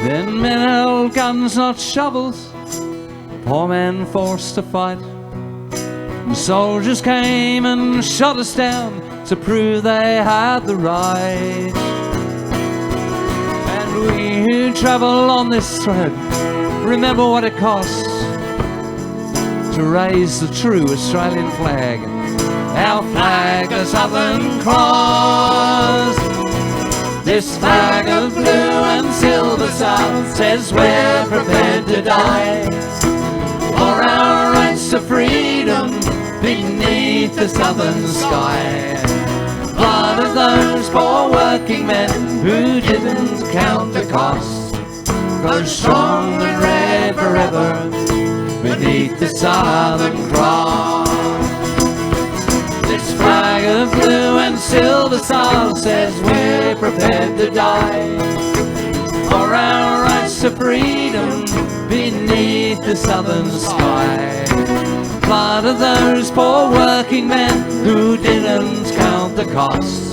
B: Then men held guns, not shovels, poor men forced to fight. And soldiers came and shot us down to prove they had the right. And we who travel on this thread remember what it costs to raise the true Australian flag, our flag, the Southern Cross. This flag of blue and silver stars says we're prepared to die for our rights to freedom beneath the southern sky. Blood of those poor working working men who didn't count the cost, grow strong and red forever beneath the Southern Cross. This flag of blue and silver stars says we're prepared to die for our rights to freedom beneath the southern sky. Blood of those poor working men who didn't count the cost,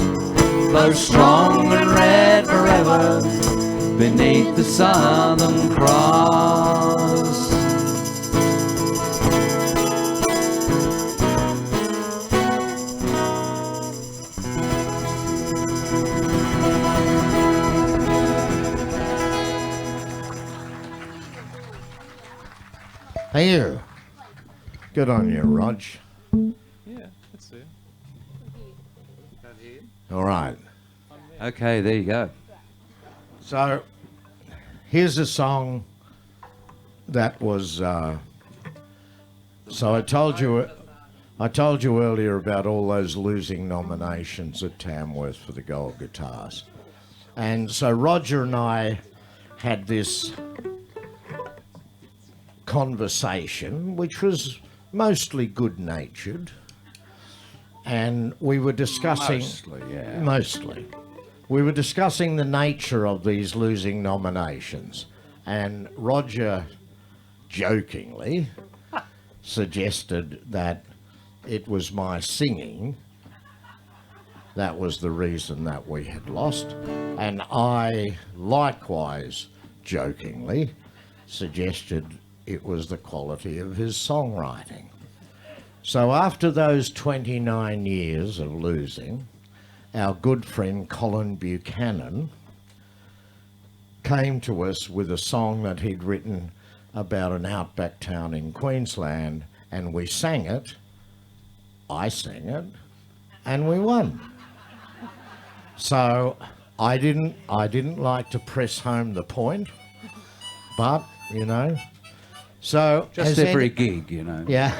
B: flows strong and red forever beneath the Southern Cross.
C: Hey, you. Good on you, Rog.
G: Yeah, that's it.
C: All right.
B: Okay, there you go.
C: So, here's a song that was. So I told you earlier about all those losing nominations at Tamworth for the gold guitars, and so Roger and I had this conversation, which was mostly good-natured, and we were discussing mostly. We were discussing the nature of these losing nominations, and Roger jokingly suggested that it was my singing that was the reason that we had lost, and I likewise jokingly suggested it was the quality of his songwriting. So after those 29 years of losing, our good friend Colin Buchanan came to us with a song that he'd written about an outback town in Queensland, and we sang it, I sang it, and we won. So I didn't like to press home the point, but, you know, so
B: Just every gig, you know.
C: Yeah.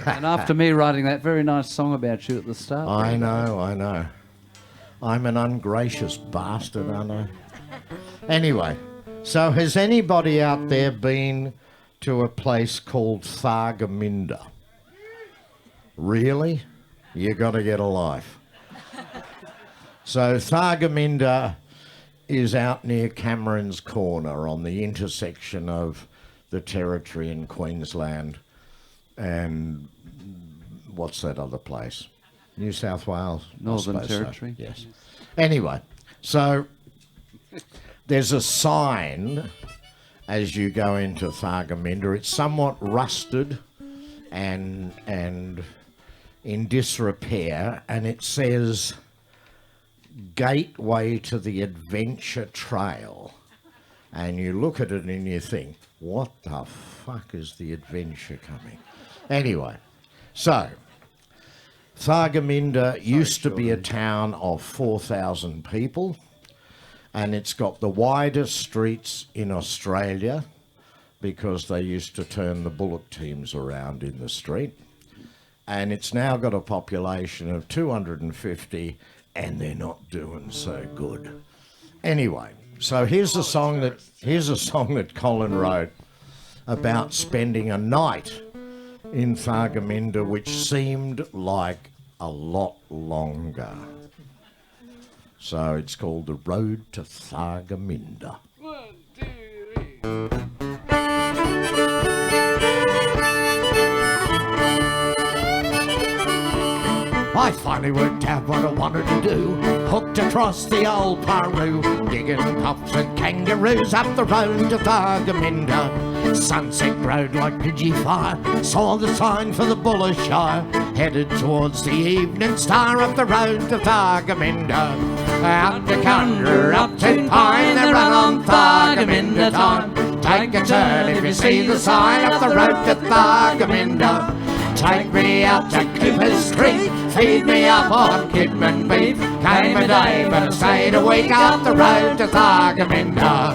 B: And after me writing that very nice song about you at the start.
C: I know. I'm an ungracious bastard, aren't I? Anyway, so has anybody out there been to a place called Thargomindah? Really? You got to get a life. So Thargomindah is out near Cameron's Corner on the intersection of the Territory in Queensland and what's that other place? New South Wales?
B: Northern
C: I suppose
B: Territory.
C: So. Yes. Anyway, so there's a sign as you go into Thargomindah. It's somewhat rusted and in disrepair, and it says Gateway to the Adventure Trail. And you look at it and you think, what the fuck is the adventure coming? Anyway, so Thargomindah used to be a town of 4,000 people, and it's got the widest streets in Australia because they used to turn the bullock teams around in the street. And it's now got a population of 250, and they're not doing so good. Anyway, so here's a song that Colin wrote about spending a night in Thargomindah, which seemed like a lot longer. So it's called The Road to Thargomindah.
G: 1, 2, 3.
D: I finally worked out what I wanted to do. Hooked across the old Paroo, digging pups and kangaroos up the road to Thargomindah. Sunset glowed like Pidgey fire, saw the sign for the Buller Shire. Headed towards the evening star up the road to Thargomindah. Out to Conjure, up to Pine, they run on Thargomindah time. Take a turn if you see the sign up the road to Thargomindah. Take me out to Cooper's Creek, feed me up on kidman beef. Came a day, but I stayed a week up the road to Thargomindah.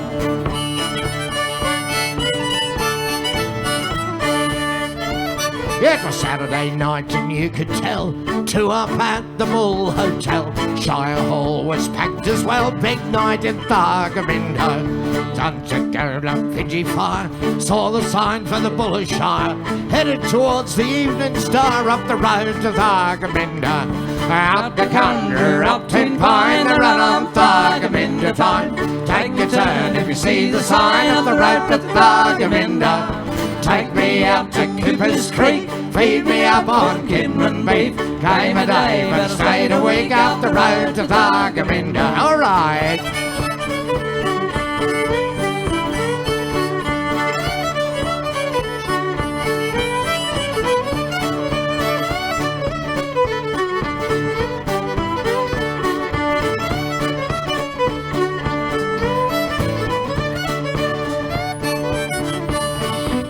D: It was Saturday night and you could tell, 2 up at the Bull Hotel. Shire Hall was packed as well, big night in Thargomindah. Done to go up Fiji Fire, saw the sign for the Bullshire, headed towards the Evening Star up the road to Thargomindah. Out the Conra, up Tin Pine, the run on Thargomindah time. Take a turn if you see the sign of the road to Thargomindah. Take me out to Cooper's Creek, feed me up on kidman beef. Came a day but stayed a week up the road to Thargomindah. All right.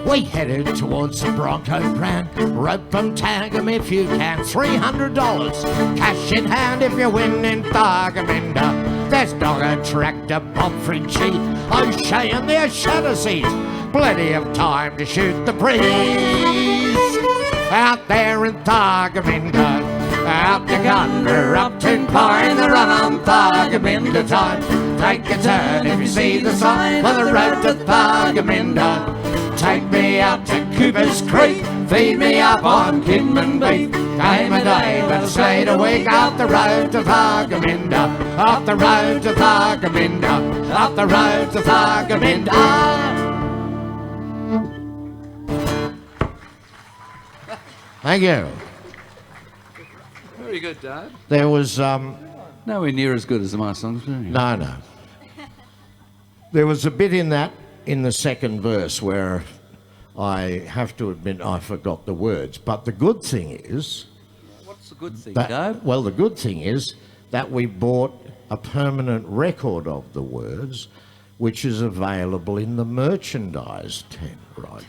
D: We headed towards the Bronco brand. Rope and tag 'em if you can. $300 cash in hand if you win in Thargomindah. There's Dogger, Tractor, Bob Frinchie, O'Shea and the O'Shaughnessy's. Plenty of time to shoot the breeze out there in Thargomindah. Out the Gunner, up Tin Pine, the run on Thargomindah time. Take a turn if you see the sign for the road to Thargomindah. Take me out to Cooper's Creek, feed me up on kidman beef. Came a day but stayed a week up the road to Thargomindah. Up the road to Thargomindah. Up the road to Thargomindah.
C: Thank you.
B: Very good, Dad.
C: There was
B: Nowhere near as good as my songs, were you?
C: no. There was a bit in that in the second verse where I have to admit I forgot the words. But the good thing is
B: What's the good thing,
C: that,
B: Dad?
C: well, the good thing is that we bought a permanent record of the words, which is available in the merchandise tent, Rog.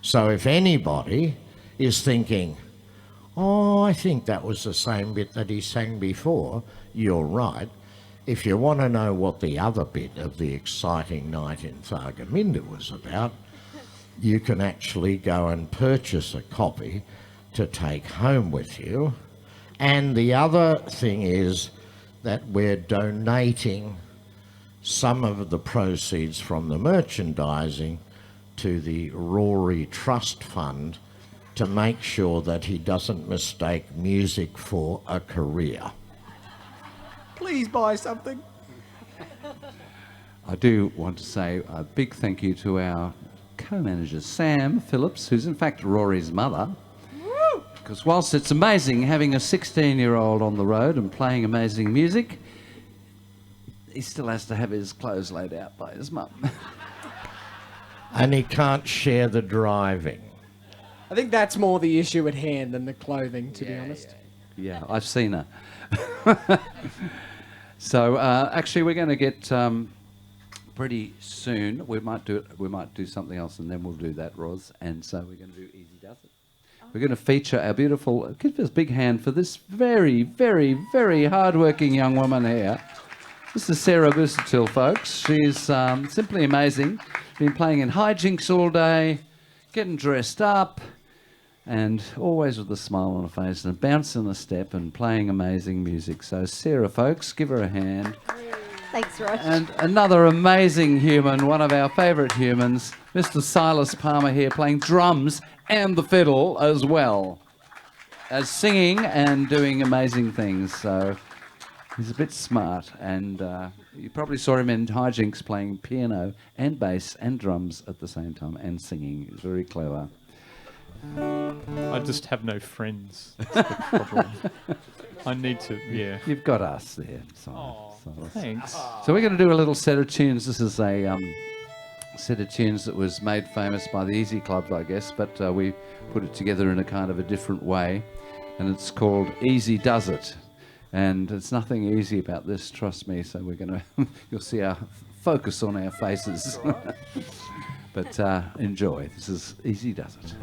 C: So if anybody is thinking, oh, I think that was the same bit that he sang before, you're right. If you want to know what the other bit of the exciting night in Thargomindah was about, you can actually go and purchase a copy to take home with you. And the other thing is that we're donating some of the proceeds from the merchandising to the Rory Trust Fund to make sure that he doesn't mistake music for a career.
F: Please buy something.
B: I do want to say a big thank you to our co-manager, Sam Phillips, who's in fact Rory's mother. Because whilst it's amazing having a 16-year-old on the road and playing amazing music, he still has to have his clothes laid out by his mum.
C: And he can't share the driving.
F: I think that's more the issue at hand than the clothing, to be honest.
B: Yeah, I've seen her. So actually, we're going to get pretty soon. We might do something else, and then we'll do that, Roz. And so we're going to do Easy Does It. We're going to feature our beautiful. Give us a big hand for this very, very, very hard-working young woman here. This is Sarah Busatil, folks. She's simply amazing. Been playing in hijinks all day, getting dressed up, and always with a smile on her face and a bounce in the step and playing amazing music. So Sarah, folks, give her a hand.
E: Thanks, Rog.
B: And another amazing human, one of our favourite humans, Mr. Silas Palmer here, playing drums and the fiddle as well as singing and doing amazing things. So he's a bit smart, and you probably saw him in hijinks playing piano and bass and drums at the same time and singing. He's very clever.
G: I just have no friends. That's the problem. I need to, yeah.
B: You've got us there.
G: Thanks.
B: So we're going to do a little set of tunes. This is a set of tunes that was made famous by the Easy Club, I guess, but we put it together in a kind of a different way, and it's called Easy Does It. And it's nothing easy about this, trust me, so we're going to, you'll see our focus on our faces. But enjoy. This is Easy Does It.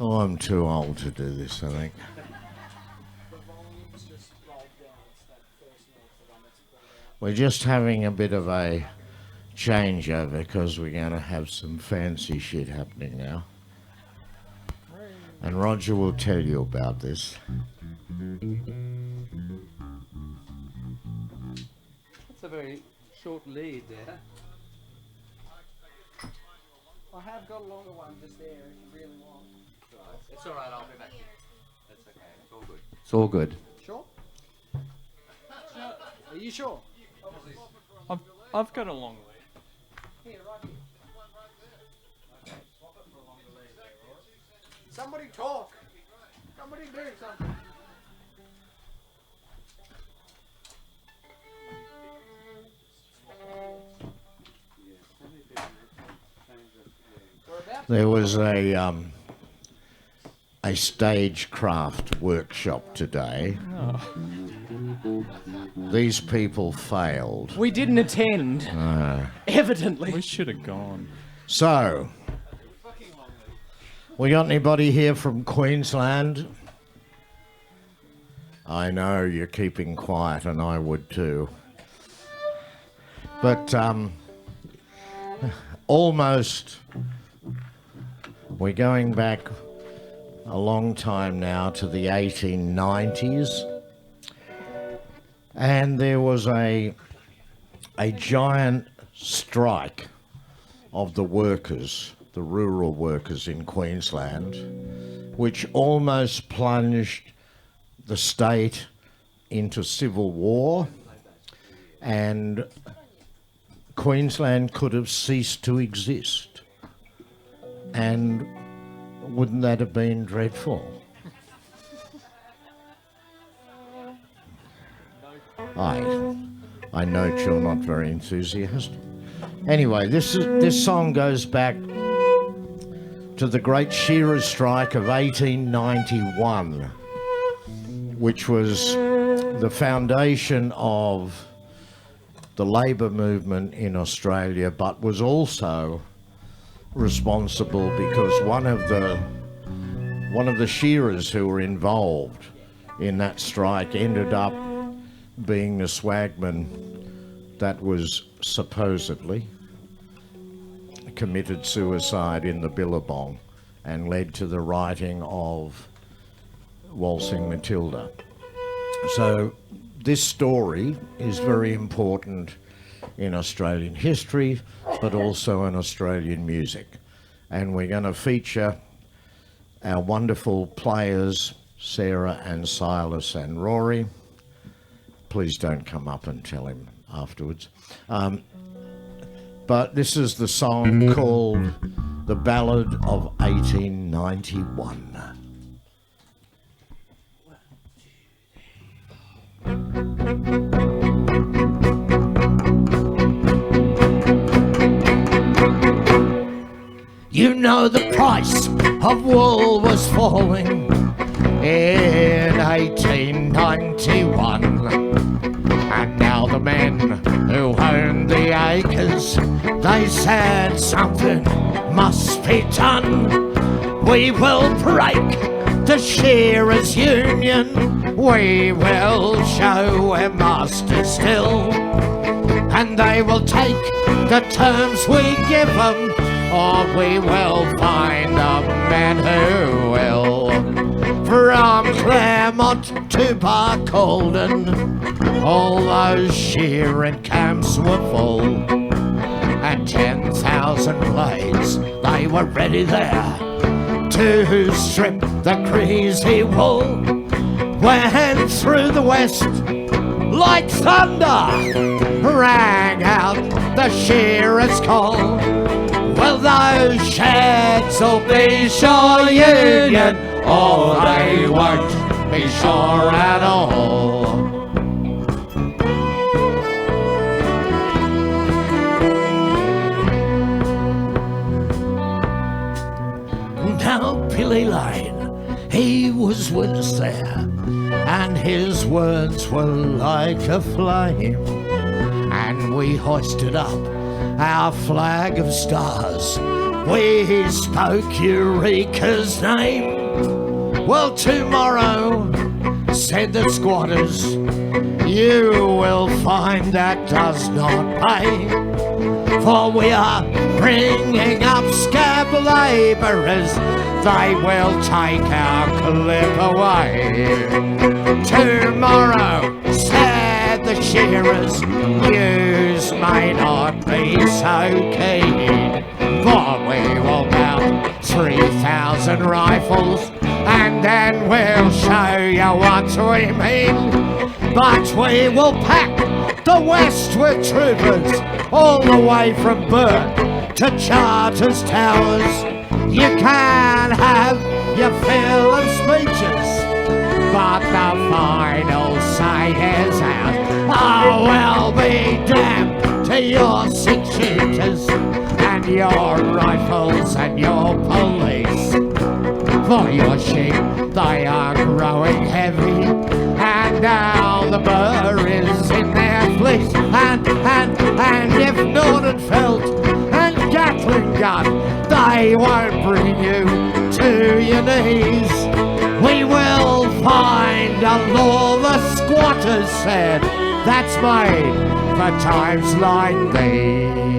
C: Oh, I'm too old to do this, I think. We're just having a bit of a changeover because we're going to have some fancy shit happening now. And Roger will tell you about this.
B: That's a very short lead there.
F: I have got a longer one just there if you really want.
B: It's all right, I'll be back. That's okay, it's all good. It's all good.
F: Sure? Are you sure?
G: I've got a long lead.
F: Here, right here. Somebody talk. Somebody do something.
C: There was a stagecraft workshop today.
G: Oh.
C: These people failed.
F: We didn't attend. Evidently.
G: We should have gone.
C: So, we got anybody here from Queensland? I know you're keeping quiet, and I would too. But almost, we're going back a long time now to the 1890s. And there was a giant strike of the workers, the rural workers in Queensland, which almost plunged the state into civil war, and Queensland could have ceased to exist. And wouldn't that have been dreadful? I note you're not very enthusiastic. Anyway, this song goes back to the Great Shearers' Strike of 1891, which was the foundation of the labour movement in Australia, but was also responsible because one of the shearers who were involved in that strike ended up being the swagman that was supposedly committed suicide in the Billabong and led to the writing of Waltzing Matilda. So this story is very important in Australian history, but also in Australian music. And we're going to feature our wonderful players, Sarah and Silas and Rory. Please don't come up and tell him afterwards. But this is the song called The Ballad of 1891. You know the price of wool was falling in 1891, and now the men who owned the acres, they said something must be done. We will break the shearers' union, we will show we're masters still, and they will take the terms we give them, or we will find a man who will. From Claremont to Barcaldine, all those shearing camps were full, and 10,000 blades, they were ready there to strip the greasy wool. When through the west, like thunder, rang out the shearers' call. Well, those sheds will be sure union, or they won't be sure at all. Now Billy Lane, he was with us there, and his words were like a flame, and we hoisted up our flag of stars. We spoke Eureka's name. Well, tomorrow, said the squatters, you will find that does not pay, for we are bringing up scab labourers. They will take our clip away. Tomorrow, said the shearers, yous may not be so keen, for we will mount 3,000 rifles, and then we'll show you what we mean. But we will pack the West with troopers, all the way from Burke to Charters Towers. You can have your fill of speeches, but the final say is ours. Oh, well be damned to your six-shooters and your rifles and your police. For your sheep, they are growing heavy, and now the burr is in their fleece. And if Nordenfeld and Gatling gun, they won't bring you to your knees. We will find a law, the squatters said, that's made for times like these.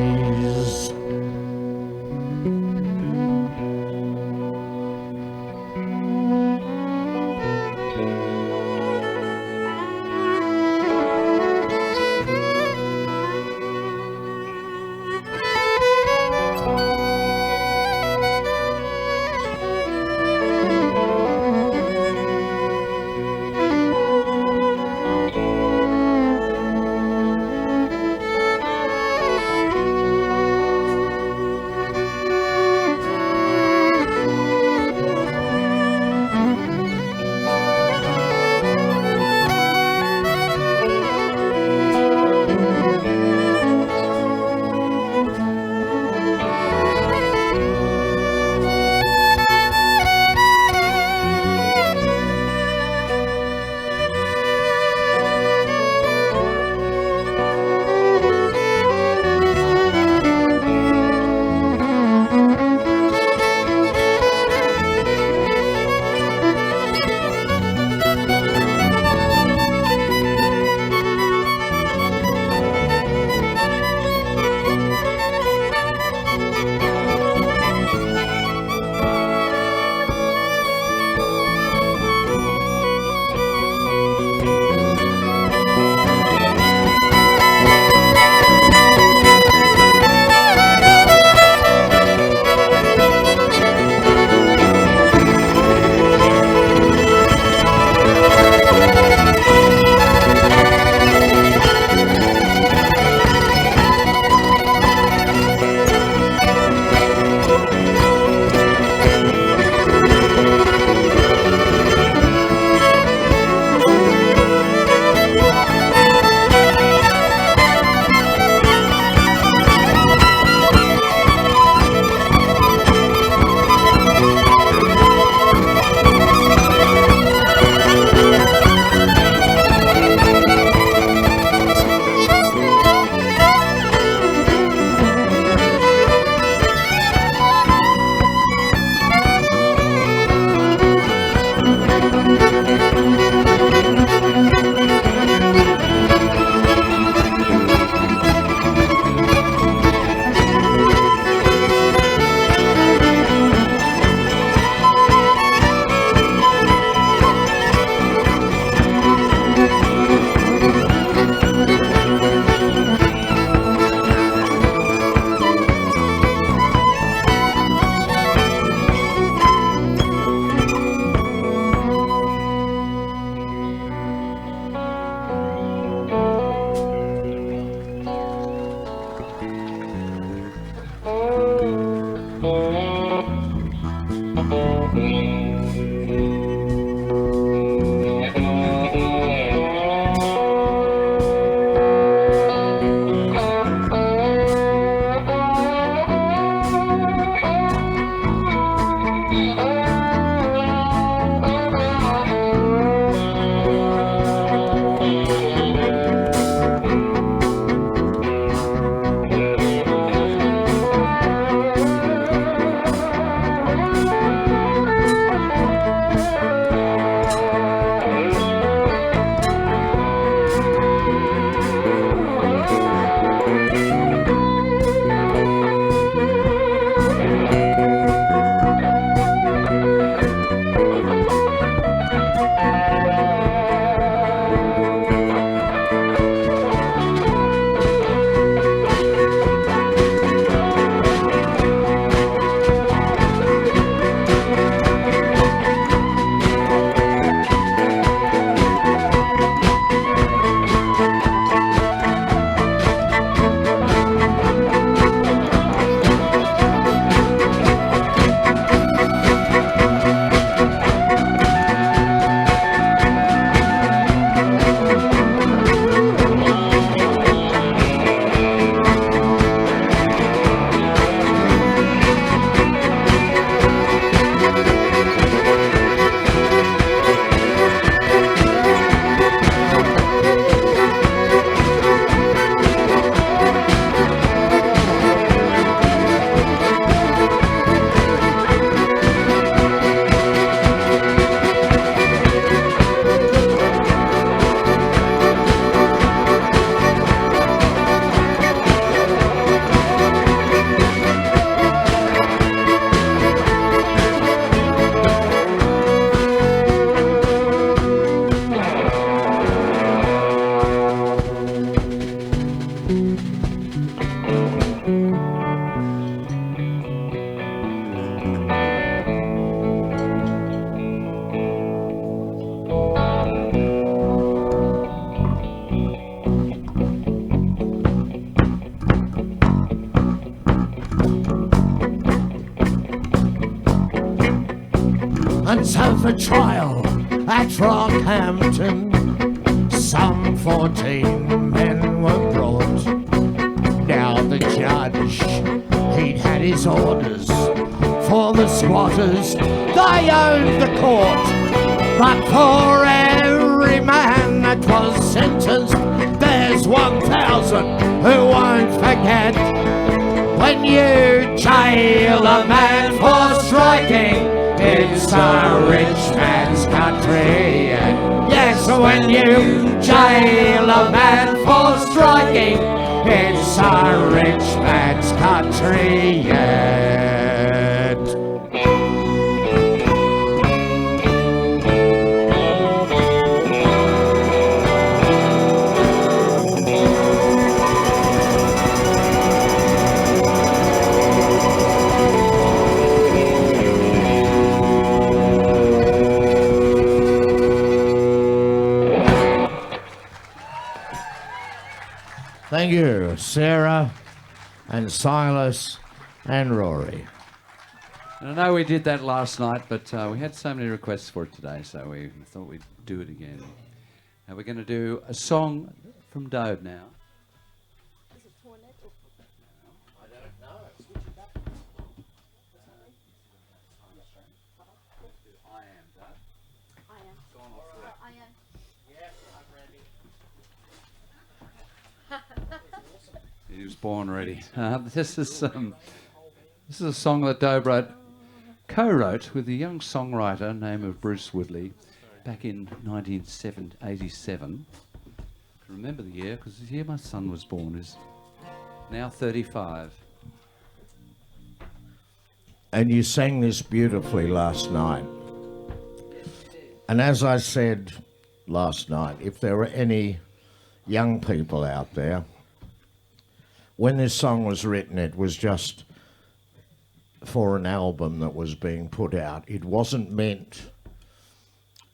C: So for trial at Rockhampton, some 14 men were brought. Now the judge, he'd had his orders for the squatters, they owned the court. But for every man that was sentenced, there's 1,000 who won't forget. When you jail a man for striking, it's a rich man's country. Yes, when you jail a man for striking, it's a rich man's country yet. Thank you, Sarah and Silas and Rory.
B: And I know we did that last night, but we had so many requests for it today, so we thought we'd do it again. And we're going to do a song from Dobe now.
C: I don't know. Switch it back.
B: I am, Dobe.
E: I am.
B: Go on off there.
E: I am.
C: Yes, I'm ready.
B: He was born ready. This is a song that Dobe co-wrote with a young songwriter named Bruce Woodley back in 1987. I remember the year because the year my son was born is now 35.
C: And you sang this beautifully last night. And as I said last night, if there were any young people out there, when this song was written, it was just for an album that was being put out. It wasn't meant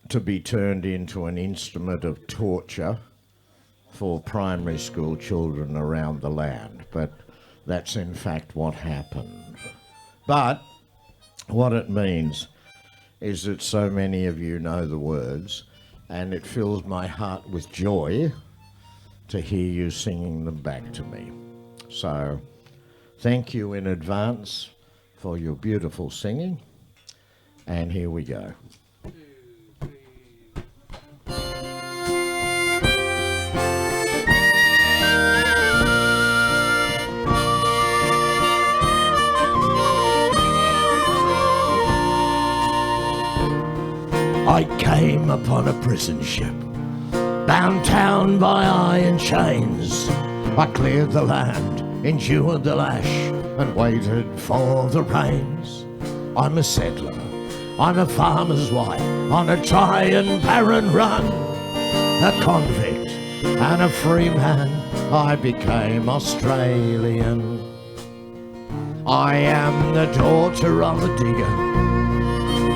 C: to be turned into an instrument of torture for primary school children around the land, but that's in fact what happened. But what it means is that so many of you know the words, and it fills my heart with joy to hear you singing them back to me. So thank you in advance for your beautiful singing, and here we go. I came upon a prison ship, bound down by iron chains. I cleared the land, endured the lash, and waited for the rains. I'm a settler, I'm a farmer's wife, on a dry and barren run. A convict and a free man, I became Australian. I am the daughter of a digger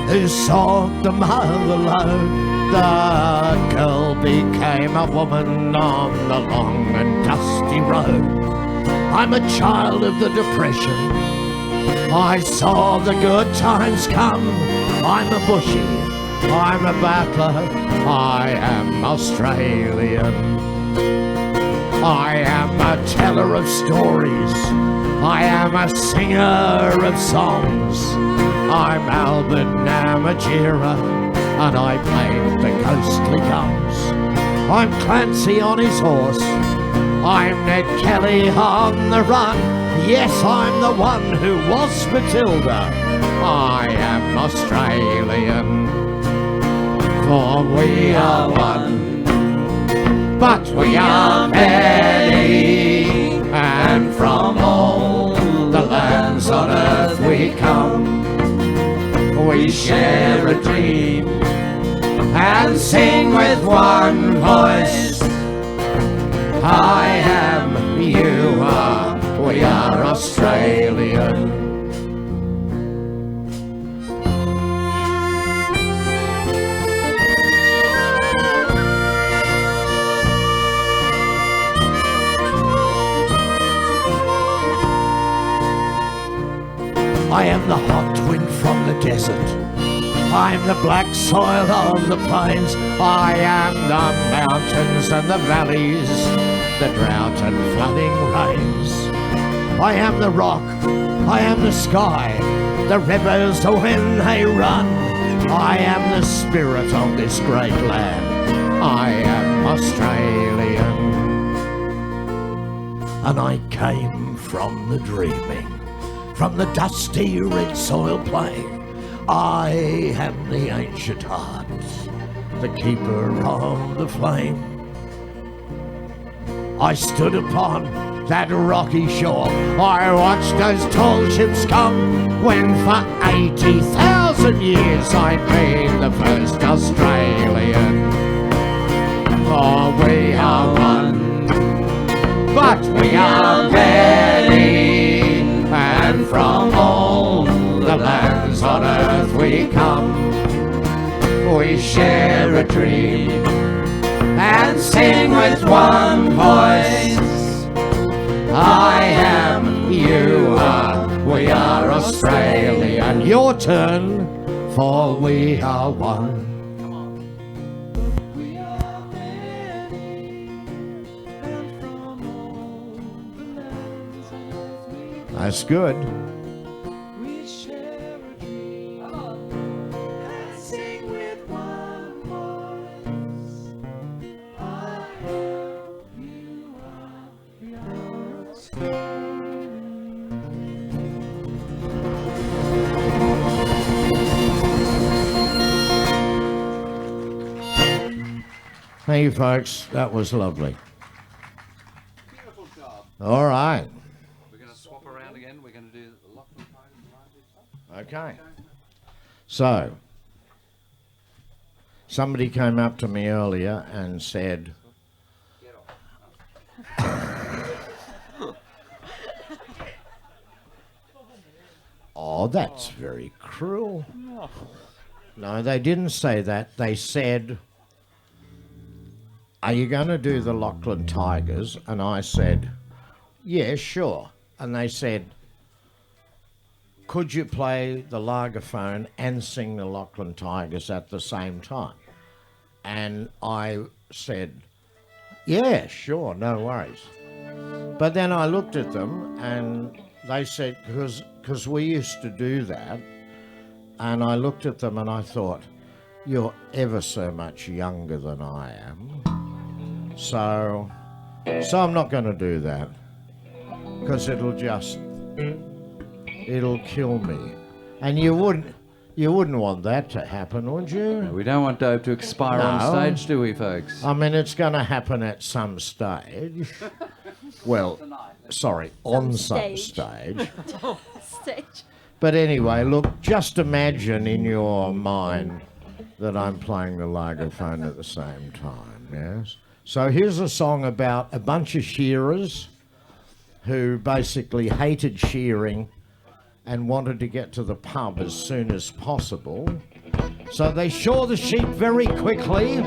C: who sought the motherlode. The girl became a woman on the long and dusty road. I'm a child of the Depression, I saw the good times come. I'm a bushie, I'm a battler, I am Australian. I am a teller of stories, I am a singer of songs. I'm Albert Namatjira, and I paint the ghostly gums. I'm Clancy on his horse, I'm Ned Kelly on the run. Yes, I'm the one who was Matilda, I am Australian. For we are one, but we are many, and from all the lands on earth we come. We share a dream and sing with one voice. I am, you are, we are Australian. I am the hot wind from the desert, I'm the black soil of the plains. I am the mountains and the valleys, the drought and flooding rains. I am the rock, I am the sky, the rivers when they run. I am the spirit of this great land. I am Australian. And I came from the dreaming, from the dusty red soil plain. I am the ancient heart, the keeper of the flame. I stood upon that rocky shore. I watched those tall ships come, when for 80,000 years I'd been the first Australian. For we are one, but we are many, and from all the lands on earth we come. We share a dream and sing with one voice. I am, you are, we are Australian. Your turn, for we are one. That's good.
B: We share a dream and sing with one voice. I am, you are, we are Australian.
C: Thank you, folks. That was lovely.
B: Beautiful job.
C: All right.
B: We're going to swap around again. We're going to do the lock and tide and
C: Okay. So, somebody came up to me earlier and said, "Oh, that's very cruel." No, they didn't say that. They said, "Are you going to do the Lachlan Tigers?" And I said, "Yeah, sure." And they said, "Could you play the Lagerphone and sing the Lachlan Tigers at the same time?" And I said, "Yeah, sure, no worries." But then I looked at them and they said, because we used to do that, and I looked at them and I thought, you're ever so much younger than I am. So I'm not going to do that, because it'll kill me. And you wouldn't want that to happen, would you?
B: We don't want Dobe to expire on
C: No.
B: stage, do we, folks?
C: I mean, it's going to happen at some stage. Well, sorry, on some stage.
E: Stage.
C: But anyway, look, just imagine in your mind that I'm playing the Lagerphone at the same time, yes? So here's a song about a bunch of shearers who basically hated shearing and wanted to get to the pub as soon as possible. So they shore the sheep very quickly.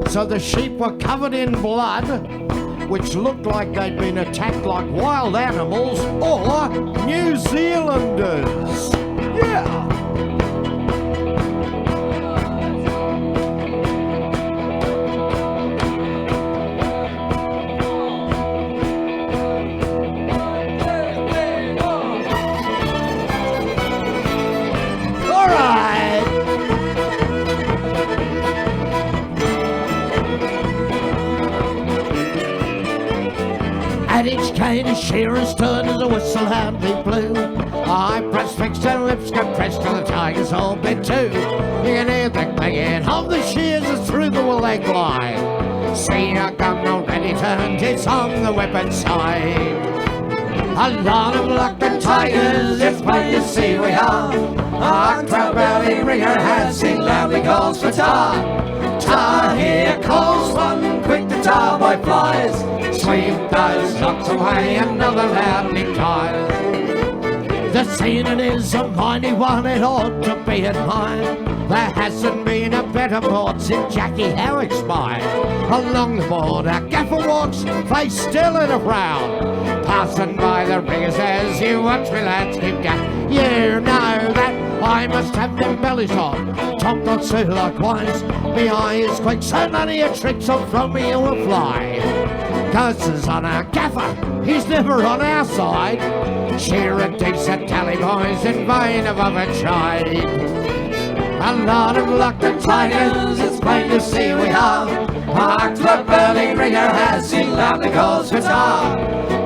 C: So the sheep were covered in blood, which looked like they'd been attacked like wild animals or New Zealanders. Yeah! At each cane a shearer's turn as a whistle loudly blew. Eyebrows fixed and lips compressed and the tigers all bit too. You can hear the clanging of the shears as through the wool they glide. See a gun already turned, it's on the weapon side. A lot of luck and tigers, it's plain to see we are. Our crowd belly ringer has sing loudly calls for tar. Tar here calls one, quick the tar boy flies. Sweep those knocks away, another loudly tires. The scene it is a mighty one, it ought to be admired. There hasn't been a better board since Jackie Howard's spine. Along the board, our gaffer walks, face still in a frown. Passing by the ringers as you watch me lads keep going. You know that I must have them bellies on. top knots too likewise. Me eye is quick, so none of your tricks will throw me you will fly. Ghost is on our gaffer, he's never on our side. Sheer a decent tally boys in vain have ever tried. A lot of luck and tigers, it's plain to see we have. Hark to the burly ringer as he loudly calls for tar.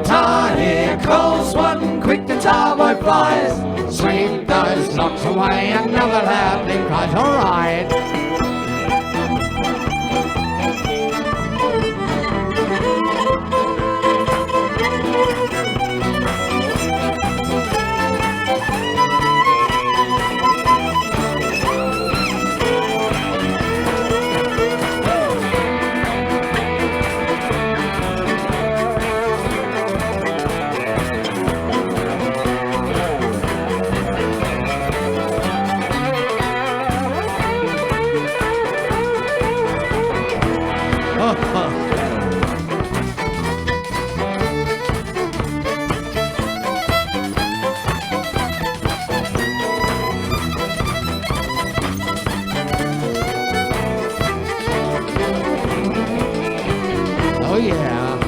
C: Tar, here calls one, quick the tar boy flies. Sweep those knocks away, another loudly cries, all right. Oh yeah.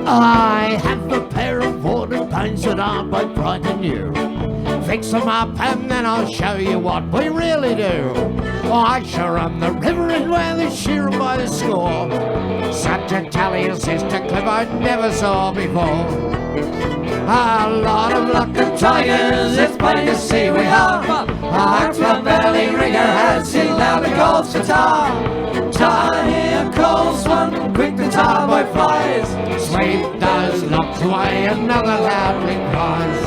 C: I have a pair of water paints that are both bright and new. Fix them up and then I'll show you what we really do. I sure am the river is where they shear 'em by the score. Such a tally as Sister Cliff I never saw before. A lot of luck and tigers, it's plain to see we have. Hark from belly ringer as he loudly calls for tar. Tar, here calls one, quick the tar boy flies. Sweep those knocks away, another loudly cries.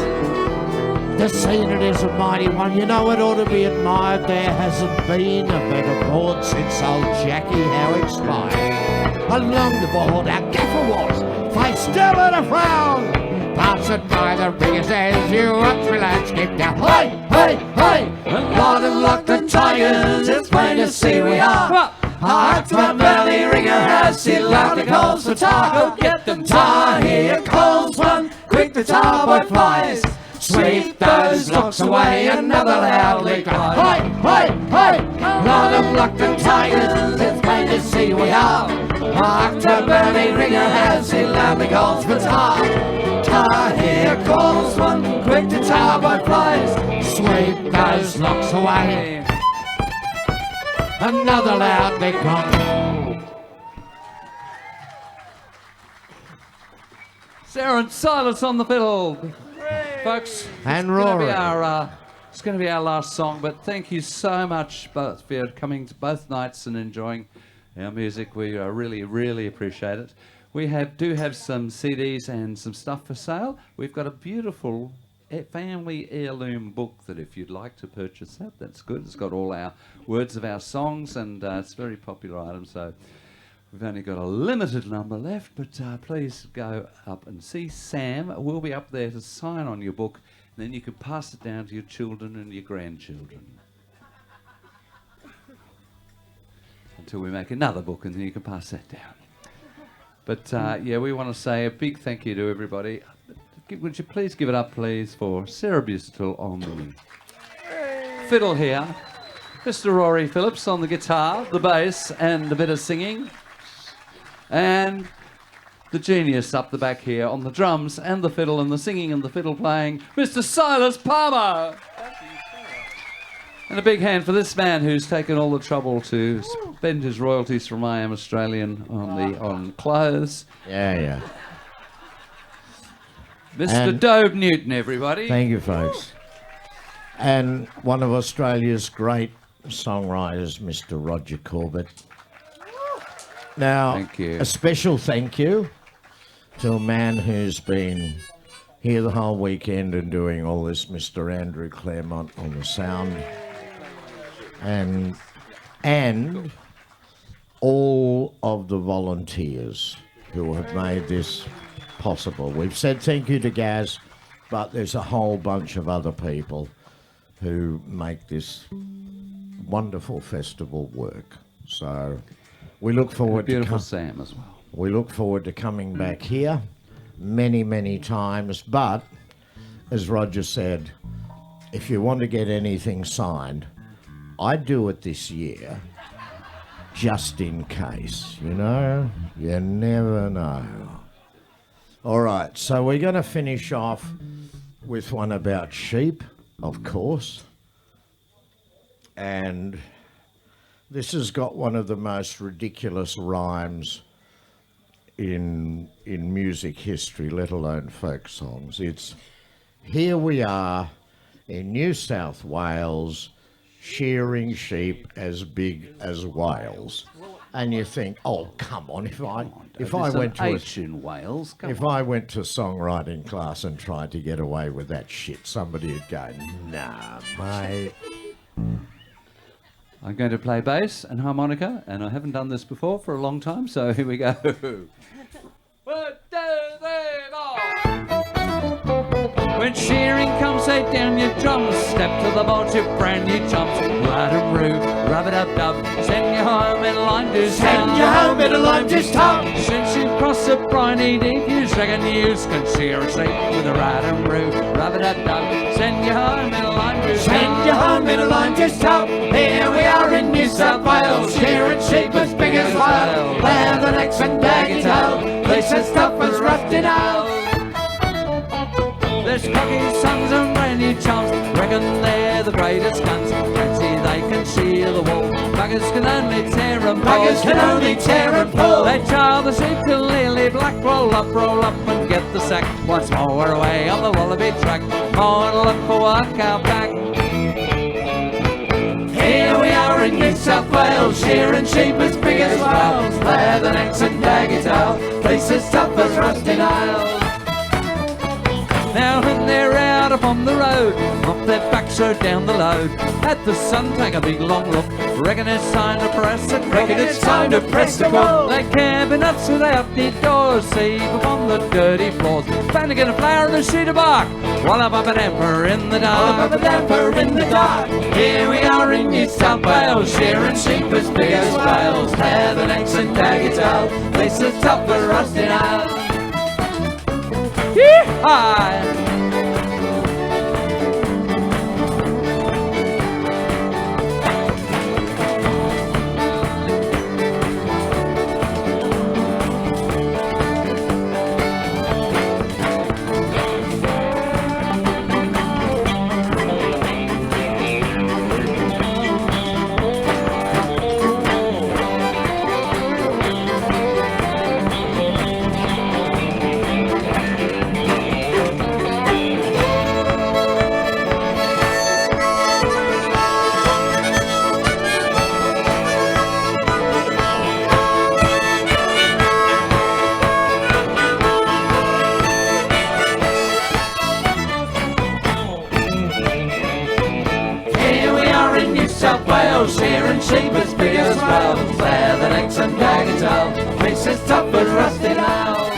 C: The scene it is a mighty one, you know it ought to be admired. There hasn't been a better board since old Jackie Howe expired. Along the board our gaffer was, face still at a frown. Passing by the ringers as you watch me lads skip down. Hey, hey, hey! A lot of luck and tigers, it's plain to see we are. Hark to a belly ringer as he loudly calls for tar. Go get them tar, here calls one, quick the tar boy flies. Sweep those knocks away, another loudly cries. Hey, hey, hey! Lot of luck and tigers, it's plain to see we are. Hark to a belly ringer as he loudly calls for tar. Tar, here calls one, quick the tar boy flies. Sweep those knocks away, another loudly cries.
B: Sarah and Silas on the fiddle. Folks,
C: And
B: it's
C: Rory.
B: it's going to be our last song, but thank you so much both for coming to both nights and enjoying our music. We really, really appreciate it. We do have some CDs and some stuff for sale. We've got a beautiful family heirloom book that if you'd like to purchase that's good. It's got all our words of our songs, and it's a very popular item, so we've only got a limited number left, but please go up and see Sam. We'll be up there to sign on your book, and then you can pass it down to your children and your grandchildren. Until we make another book, and then you can pass that down. But yeah, we want to say a big thank you to everybody. Would you please give it up, please, for Sarah Bustill on the fiddle here, Mr. Rory Phillips on the guitar, the bass, and a bit of singing. And the genius up the back here on the drums and the fiddle and the singing and the fiddle playing, Mr. Silas Palmer. And a big hand for this man who's taken all the trouble to spend his royalties from I Am Australian on clothes.
C: Yeah.
B: Mr.
C: And
B: Dobe Newton, everybody.
C: Thank you, folks. And one of Australia's great songwriters, Mr. Roger Corbett. Now,
B: Thank you.
C: a special thank you to a man who's been here the whole weekend and doing all this, Mr. Andrew Claremont on the sound, and all of the volunteers who have made this possible. We've said thank you to Gaz, but there's a whole bunch of other people who make this wonderful festival work. So we look forward
B: Beautiful Sam as well.
C: We look forward to coming back here many, many times. But as Roger said, if you want to get anything signed, I'd do it this year, just in case, you know? You never know. All right, so we're going to finish off with one about sheep, of course. And this has got one of the most ridiculous rhymes in music history, let alone folk songs. It's, here we are in New South Wales, shearing sheep as big as whales. And you think, oh, come on, if I went to
B: in Wales,
C: if I went to songwriting class and tried to get away with that shit, somebody would go, nah, mate.
B: I'm going to play bass and harmonica, and I haven't done this before for a long time, so here we go. 1, 2, 3, 4. When shearing comes, lay down your drums, step to the bolt, your brand new chums, blood and root, rub it up dub, send you home in a line to town.
D: Send you home in a line to town.
B: Since you cross the briny deep, you reckon you can shear a sheep with a rad and root, rub it up dub, send you home in a line to town.
D: Send you home in a line to town. Here we are in New South Wales, shearing sheep as big as whales. Leather necks and baggy tail, places tough as rusted out.
B: There's cocky sons and brand new chums, reckon they're the greatest guns. Fancy they can shear the wool, buggers can only tear and pull.
D: Buggers can only tear and pull.
B: They tar the sheep till nearly black, roll up and get the sack. Once more we're away on the wallaby track, model up for work out back.
D: Here we are in New South Wales, shearing sheep as big as whales. Leather necks and baggy tail, places tough as rusty nails.
B: Now when they're out upon the road, up their backs throw down the load. At the sun take a big long look, reckon it's time to press it.
D: Reckon it's time to press the ball.
B: They cabin up so they up the doors, sleep upon the dirty floors. Found to get a flower and a sheet of bark, while up a damper in the dark.
D: Up a damper in the dark. Here we are in New South Wales, shearing sheep as big as whales. Leather necks and baggy tail, places tough as rusty nails.
B: Yee-haw!
D: Shearing sheep as big as whales, leather necks and baggy tail, places tough as rusty nails.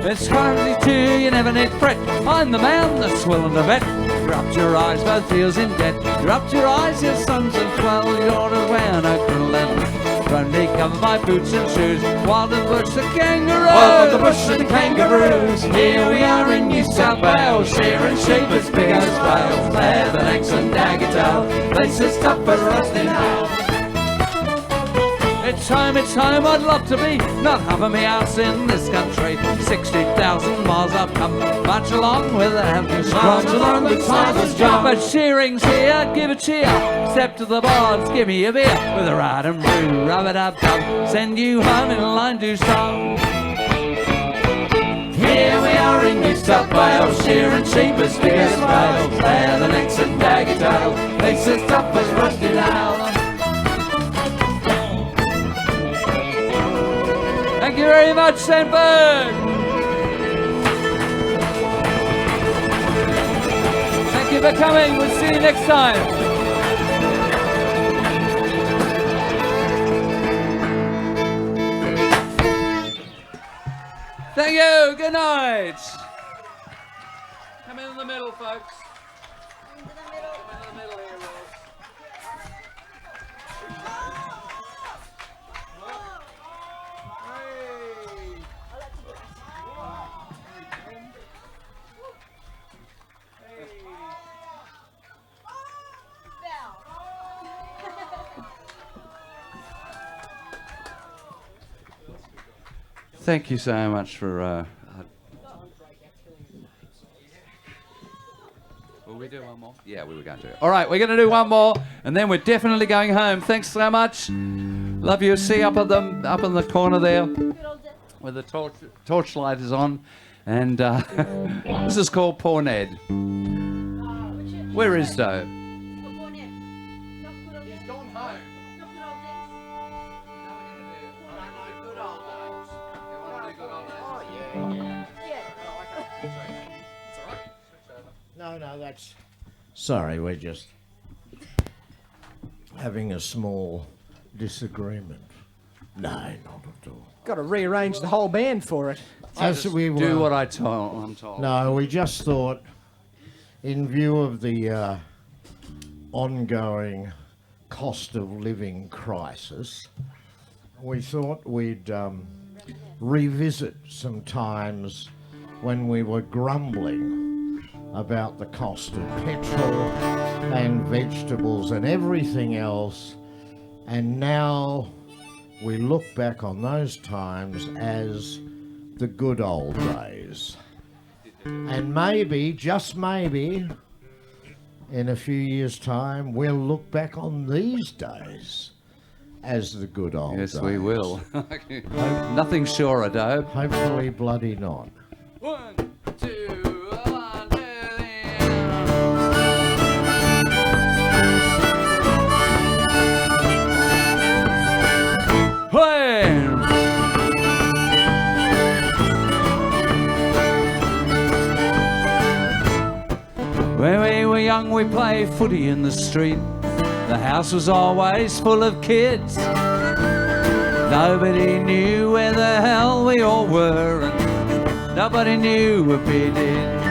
B: It's hardly two, you never need fret. I'm the man that's willing to bet. You're up to your eyes, both heels in debt. You're up to your eyes, your sons and 12. You're to wear no crinoline. Only cover my boots and shoes. Wild and bush the kangaroo.
D: Wild the bush and the kangaroos. Here we are in New South Wales, shearing sheep as big as whales, leather necks and daggy tail, places tough as rusty nails.
B: It's home, I'd love to be, not having me house in this country. 60,000 miles I've come, march along with a happy strong.
D: March along with Silas John.
B: But shearing's here, give a cheer. Step to the boards, give me a beer. With a ride and brew, rub it up, dub. Send you home in a line to song.
D: Here we are in New South Wales, shearing sheep as big as whales, leather necks and daggy tail, places tough as rusty nails.
B: Thank you very much, Sandford. Thank you for coming. We'll see you next time. Thank you. Good night. Come in the middle, folks. thank you so much for. Will we do one more? Yeah, we were going to. All right, we're going to do one more, and then we're definitely going home. Thanks so much. Love you. See you up in the corner there, where the torchlight is on, and this is called Poor Ned. Where is Dobe?
C: No, that's... Sorry, we're just having a small disagreement. No, not at all.
F: Got to rearrange the whole band for it.
C: As we were,
B: Do what I'm told.
C: No, we just thought, in view of the ongoing cost of living crisis, we thought we'd revisit some times when we were grumbling about the cost of petrol and vegetables and everything else, and now we look back on those times as the good old days. And maybe, just maybe, in a few years' time, we'll look back on these days as the good old days.
B: Yes, we will. Nothing surer, Dobe.
C: Hopefully bloody not.
B: 1, 2, 1, 2, When we were young, we played footy in the street. The house was always full of kids. Nobody knew where the hell we all were, and nobody knew what we did.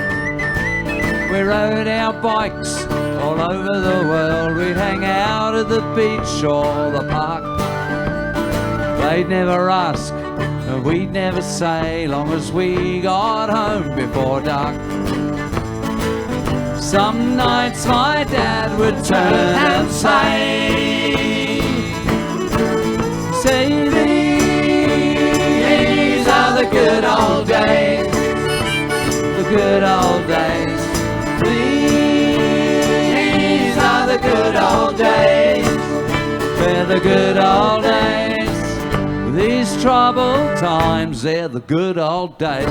B: We rode our bikes all over the world. We'd hang out at the beach or the park. They'd never ask, and we'd never say, long as we got home before dark. Some nights my dad would turn and say, these are the good old days, the good old days. These are the good old days, they're the good old days. These troubled times, they're the good old days.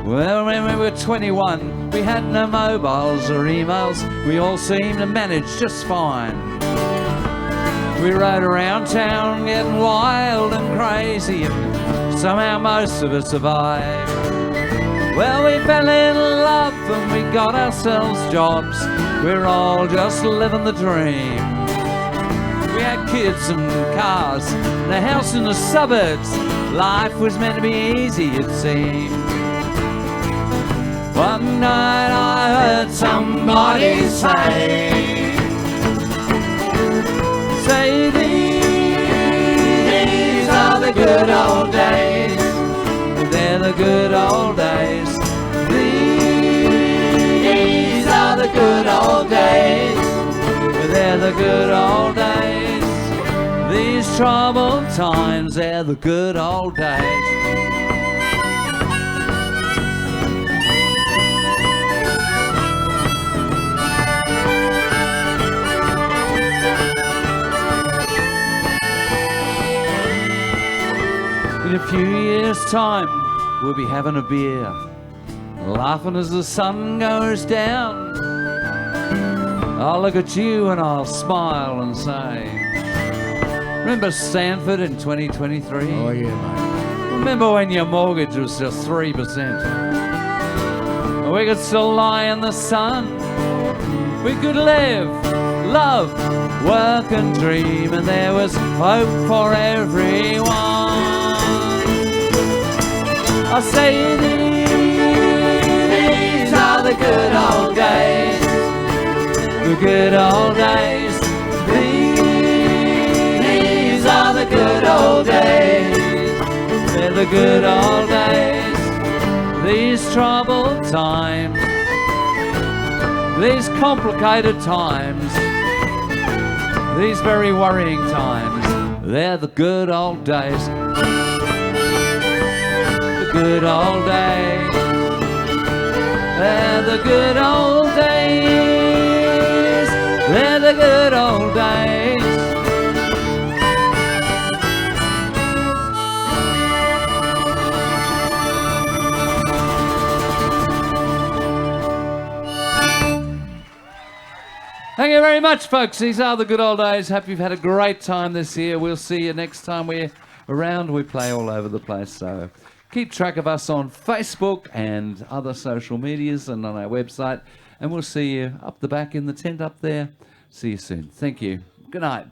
B: Well, when we were 21, we had no mobiles or emails. We all seemed to manage just fine. We rode around town getting wild and crazy, and somehow most of us survived. Well, we fell in love and we got ourselves jobs. We're all just living the dream. We had kids and cars and a house in the suburbs. Life was meant to be easy, it seemed. One night I heard somebody say, these are the good old days, they're the good old days. These are the good old days, they're the good old days. These troubled times, they're the good old days. In a few years' time, we'll be having a beer, laughing as the sun goes down. I'll look at you and I'll smile and say, remember Sandford in 2023?
C: Oh, yeah, mate.
B: Remember when your mortgage was just 3%? We could still lie in the sun. We could live, love, work and dream, and there was hope for everyone. I say these are the good old days, the good old days. These are the good old days, they're the good old days. These troubled times, these complicated times, these very worrying times, they're the good old days. The good old days. They're the good old days. They're the good old days. Thank you very much, folks. These are the good old days. Hope you've had a great time this year. We'll see you next time we're around. We play all over the place, so keep track of us on Facebook and other social medias and on our website. And we'll see you up the back in the tent up there. See you soon. Thank you. Good night.